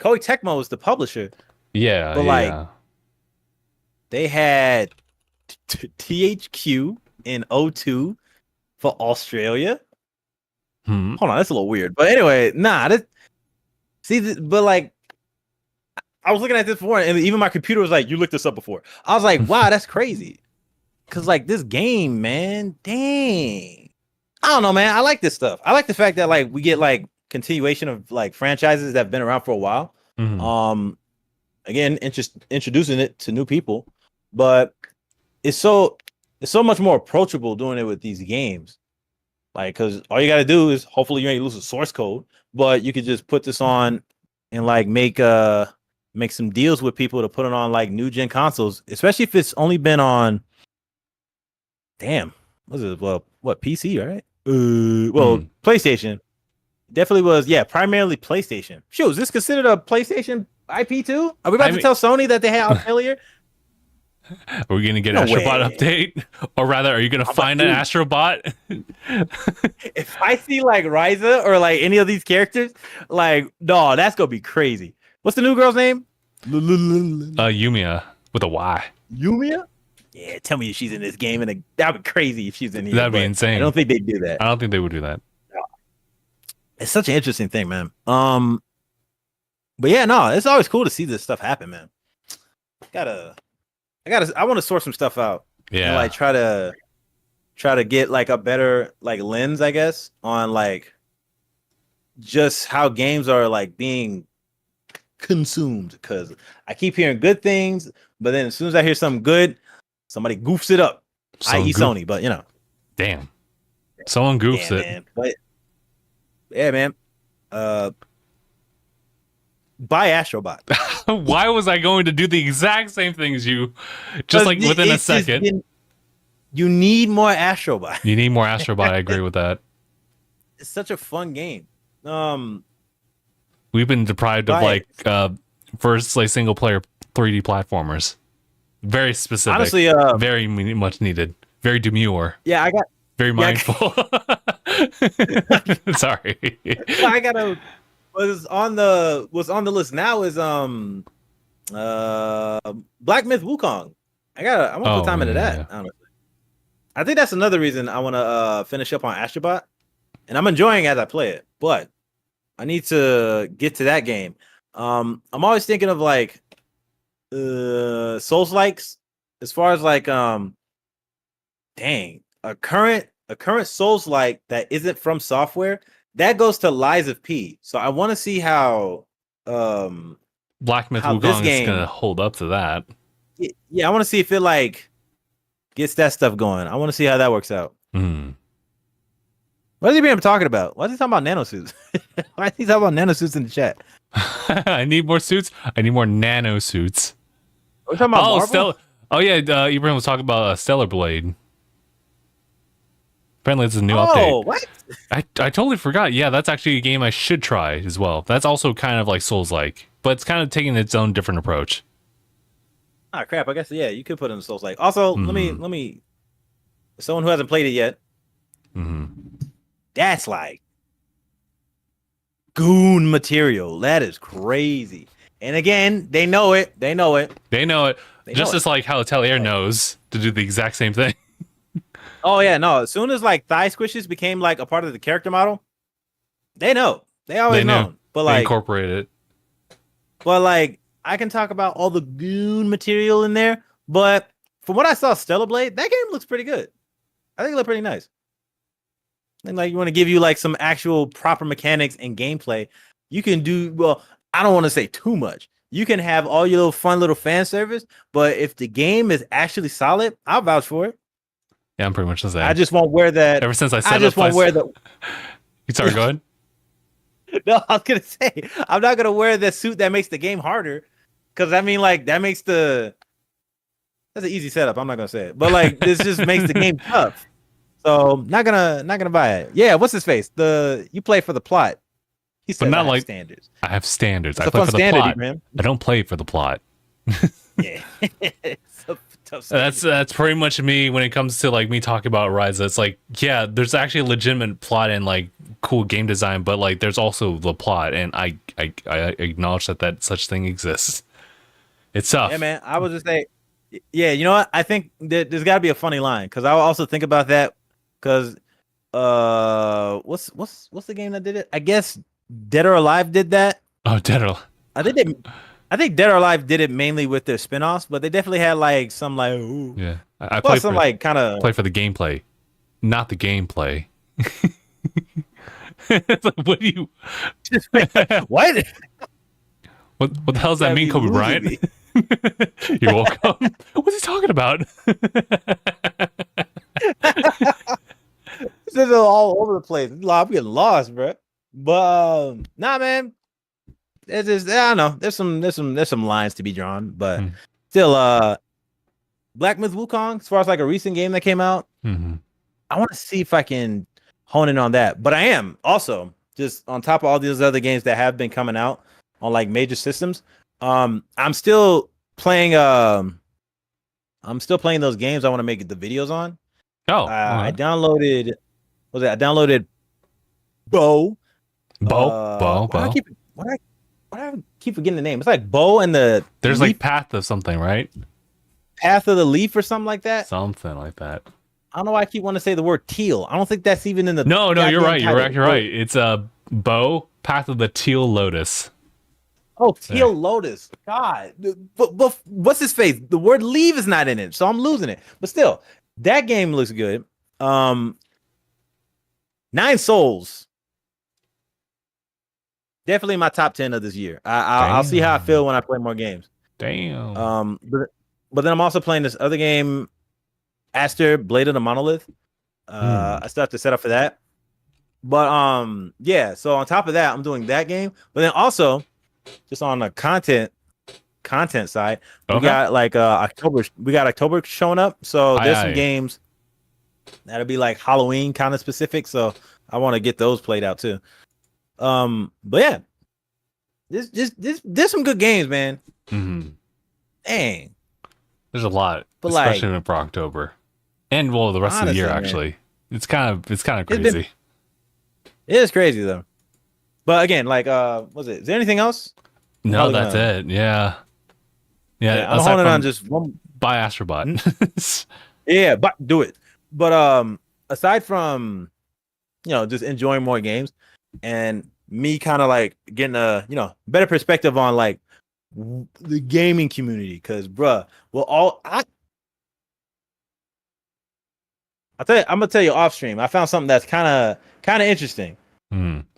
Koei Tecmo was the publisher, Yeah. but like Yeah. they had THQ in 02 for Australia. Hmm. Hold on, that's a little weird. But anyway, nah. But like I was looking at this before, and even my computer was like, "You looked this up before." I was like, "Wow, that's crazy." Cause like this game, man, dang. I don't know, man. I like this stuff. I like the fact that like we get like continuation of like franchises that have been around for a while. Mhm. Again, introducing it to new people, but it's so much more approachable doing it with these games. Like, cause all you gotta do is hopefully you ain't lose the source code, but you could just put this on and like make some deals with people to put it on like new gen consoles, especially if it's only been on. Damn, was it what PC, right? PlayStation definitely was. Yeah, primarily PlayStation. Shoot, is this considered a PlayStation IP too? Are we about to tell Sony that they had failure? Are we gonna get No Astrobot way. update, or rather, are you gonna find an Astrobot? If I see like Ryza or like any of these characters, like no, that's gonna be crazy. What's the new girl's name? Yumiya with a Y. Yumiya. Yeah, tell me if she's in this game, and that'd be crazy if she's in here. That'd be but insane. I don't think they'd do that. I don't think they would do that. It's such an interesting thing, man. But yeah, no, it's always cool to see this stuff happen, man. I want to sort some stuff out. Yeah. And like try to get like a better like lens, I guess, on like just how games are like being consumed. Because I keep hearing good things, but then as soon as I hear something good, somebody goofs it up. I.e. Sony, but you know. Damn. Someone goofs it. Man. But yeah, man. Buy Astrobot. Why was I going to do the exact same thing as you? Just like within a second. You need more Astrobot. You need more Astrobot. I agree with that. It's such a fun game. We've been deprived of like first like single player 3D platformers. Very specific. Honestly, very much needed. Very demure. Yeah, I got very mindful. Sorry. I gotta. What's on the list now is Black Myth Wukong. I want to put time into that. Honestly, I think that's another reason I want to finish up on Astrobot, and I'm enjoying it as I play it. But I need to get to that game. I'm always thinking of like Souls likes as far as like dang a current Souls like that isn't from software. That goes to Lies of P. So I want to see how Black Myth Wukong is gonna hold up to that. Yeah, I want to see if it like gets that stuff going. I want to see how that works out. Mm. What is he being talking about? Why is he talking about nanosuits? Why is he talking about nanosuits in the chat? I need more suits. I need more nano suits. Are we talking about Marvel? Oh yeah, Ibrahim was talking about Stellar Blade. Apparently, it's a new update. What? I totally forgot. Yeah, that's actually a game I should try as well. That's also kind of like Souls-like, but it's kind of taking its own different approach. Ah, crap. I guess yeah, you could put it in Souls-like. Also, let me. Someone who hasn't played it yet. That's like goon material. That is crazy. And again, they know it. They know it. Just as like how Atelier knows to do the exact same thing. Oh yeah, no. As soon as like thigh squishes became like a part of the character model, they know. They always know. But like they incorporate it. But like I can talk about all the goon material in there, but from what I saw, Stellar Blade, that game looks pretty good. I think it looked pretty nice. And like, you want to give you like some actual proper mechanics and gameplay. You can do well. I don't want to say too much. You can have all your little fun little fan service, but if the game is actually solid, I'll vouch for it. Yeah, I'm pretty much the same. I just won't wear that. Ever since I just won't wear the. You sorry, go ahead. No, I was gonna say I'm not gonna wear the suit that makes the game harder, because I mean, like that makes the. That's an easy setup. I'm not gonna say it, but like this just makes the game tough. So not gonna buy it. Yeah, what's his face? You play for the plot. He said, but not like standards. I have standards. It's I play for the standard, plot. man. I don't play for the plot. Yeah, it's a tough that's pretty much me when it comes to like me talking about Ryza. It's like, yeah, there's actually a legitimate plot and like cool game design, but like there's also the plot, and I acknowledge that such thing exists. It's tough. Yeah, man. I would just say, yeah, you know what? I think that there's got to be a funny line, because I also think about that. Because what's the game that did it? I guess Dead or Alive did that. Oh, Dead or Alive. I think Dead or Alive did it mainly with their spin-offs, but they definitely had like some like ooh. Yeah. I play some for, like kind of play for the gameplay, not the gameplay. What do you what? What the hell does that mean, Kobe Bryant? You're welcome. What's he talking about? This is all over the place. I'm getting lost, bro. But nah, man. It's just, I don't know. There's some lines to be drawn, but still, Black Myth Wukong, as far as like a recent game that came out, I want to see if I can hone in on that. But I am also just on top of all these other games that have been coming out on like major systems. I'm still playing. I'm still playing those games I want to make the videos on. Oh, I downloaded. What was it? I downloaded Bo. Bo. Why do I keep forgetting the name? It's like Bo and there's Leaf? like Path of something, right? Path of the Leaf or something like that. Something like that. I don't know why I keep wanting to say the word teal. I don't think that's even in the. No, you're right. You're right. It's a Bo, Path of the Teal Lotus. Oh, Teal Lotus. God. But what's his face? The word leave is not in it, so I'm losing it. But still, that game looks good. 9 Souls. Definitely my top 10 of this year. I'll see how I feel when I play more games. Damn. But then I'm also playing this other game, Aster Blade of the Monolith. I still have to set up for that. But yeah. So on top of that, I'm doing that game. But then also, just on the content side, we got like October. We got October showing up. So there's some games that'll be like Halloween kind of specific. So I want to get those played out too. But yeah, there's some good games, man. Dang, there's a lot, but especially like, for October, and well, the rest of the year. Actually, it's kind of crazy. It is crazy though. But again, like, was it? Is there anything else? No, that's it. Yeah. I'm holding on just one. Buy Astrobot. Yeah, but do it. But aside from, just enjoying more games, and me kind of like getting a better perspective on like the gaming community, because bruh, well, I'm gonna tell you off stream. I found something that's kind of interesting.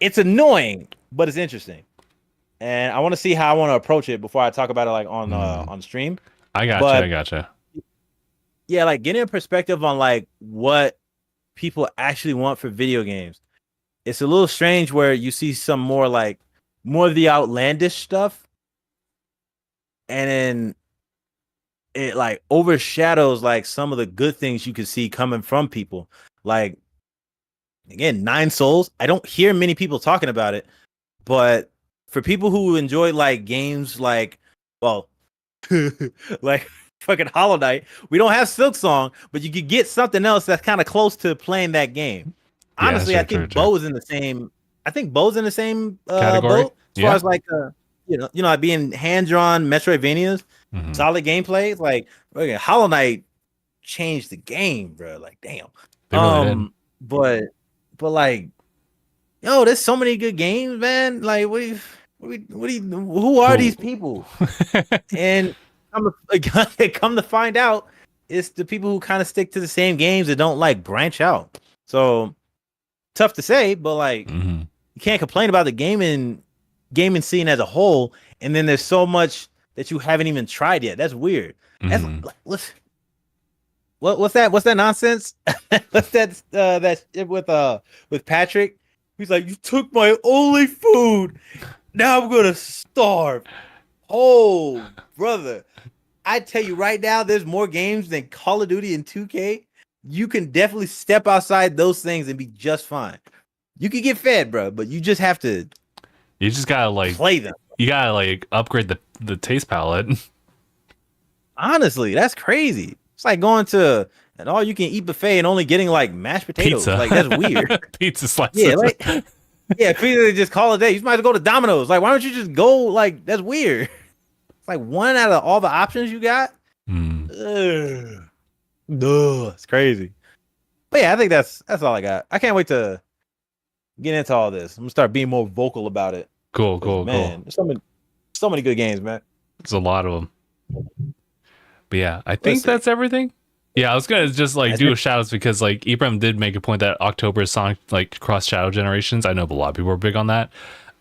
It's annoying, but it's interesting, and I want to see how I want to approach it before I talk about it like on stream. I gotcha. Yeah, like getting a perspective on like what people actually want for video games. It's a little strange where you see some more of the outlandish stuff, and then it like overshadows like some of the good things you can see coming from people. Like, again, 9 Souls. I don't hear many people talking about it, but for people who enjoy like games like, well, like fucking Hollow Knight, we don't have Silk Song, but you could get something else that's kind of close to playing that game. Honestly, I think Bo is in the same. I think Bo's in the same category boat as far as like like being hand drawn Metroidvanias, solid gameplay. Like Hollow Knight changed the game, bro. Like damn. But like, there's so many good games, man. Like Who are these people? And come to find out, it's the people who kind of stick to the same games that don't like branch out. So tough to say, but like you can't complain about the gaming scene as a whole. And then there's so much that you haven't even tried yet. That's weird. That's what's that nonsense? What's that shit with Patrick? He's like, you took my only food. Now I'm gonna starve. Oh, brother. I tell you right now, there's more games than Call of Duty and 2K. You can definitely step outside those things and be just fine. You can get fed, bro, but you just have to. You just gotta like play them. You gotta like upgrade the taste palette. Honestly, that's crazy. It's like going to an all-you-can-eat buffet and only getting like mashed potatoes. Pizza. Like that's weird. Pizza slices. Yeah, like pizza just call it a day. You might as well go to Domino's. Like, why don't you just go? Like, that's weird. It's like one out of all the options you got. Ugh, it's crazy. But yeah, I think that's all I got. I can't wait to get into all this. I'm gonna start being more vocal about it. Cool. Man, there's so many good games, man. There's a lot of them. But yeah, I think that's everything. Yeah, I was gonna just like do a shout outs because like Ibrahim did make a point that October is Sonic like cross shadow generations. I know a lot of people are big on that.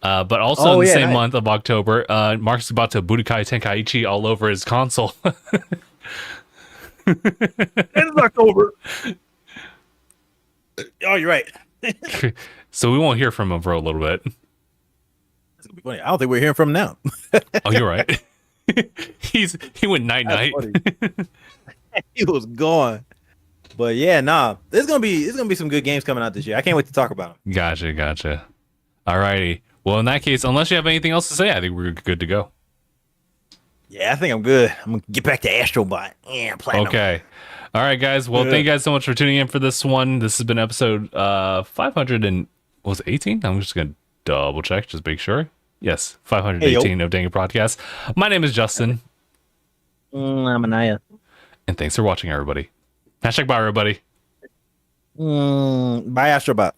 But also in the same month of October, Mark's about to Budokai Tenkaichi all over his console. It's October. Oh, you're right. So we won't hear from him for a little bit. It's gonna be funny. I don't think we're hearing from him now. Oh, you're right. He went night. He was gone. But yeah, nah. There's gonna be some good games coming out this year. I can't wait to talk about them. Gotcha. Alrighty. Well, in that case, unless you have anything else to say, I think we're good to go. Yeah, I think I'm good. I'm gonna get back to Astrobot. Yeah, platinum. Okay. All right, guys. Well, thank you guys so much for tuning in for this one. This has been episode 500 and was it 18? I'm just gonna double check, just make sure. Yes, 518 of DangIT Prodcast. My name is Justin. I'm Aniyah. And thanks for watching, everybody. #bye, everybody. Bye, Astrobot.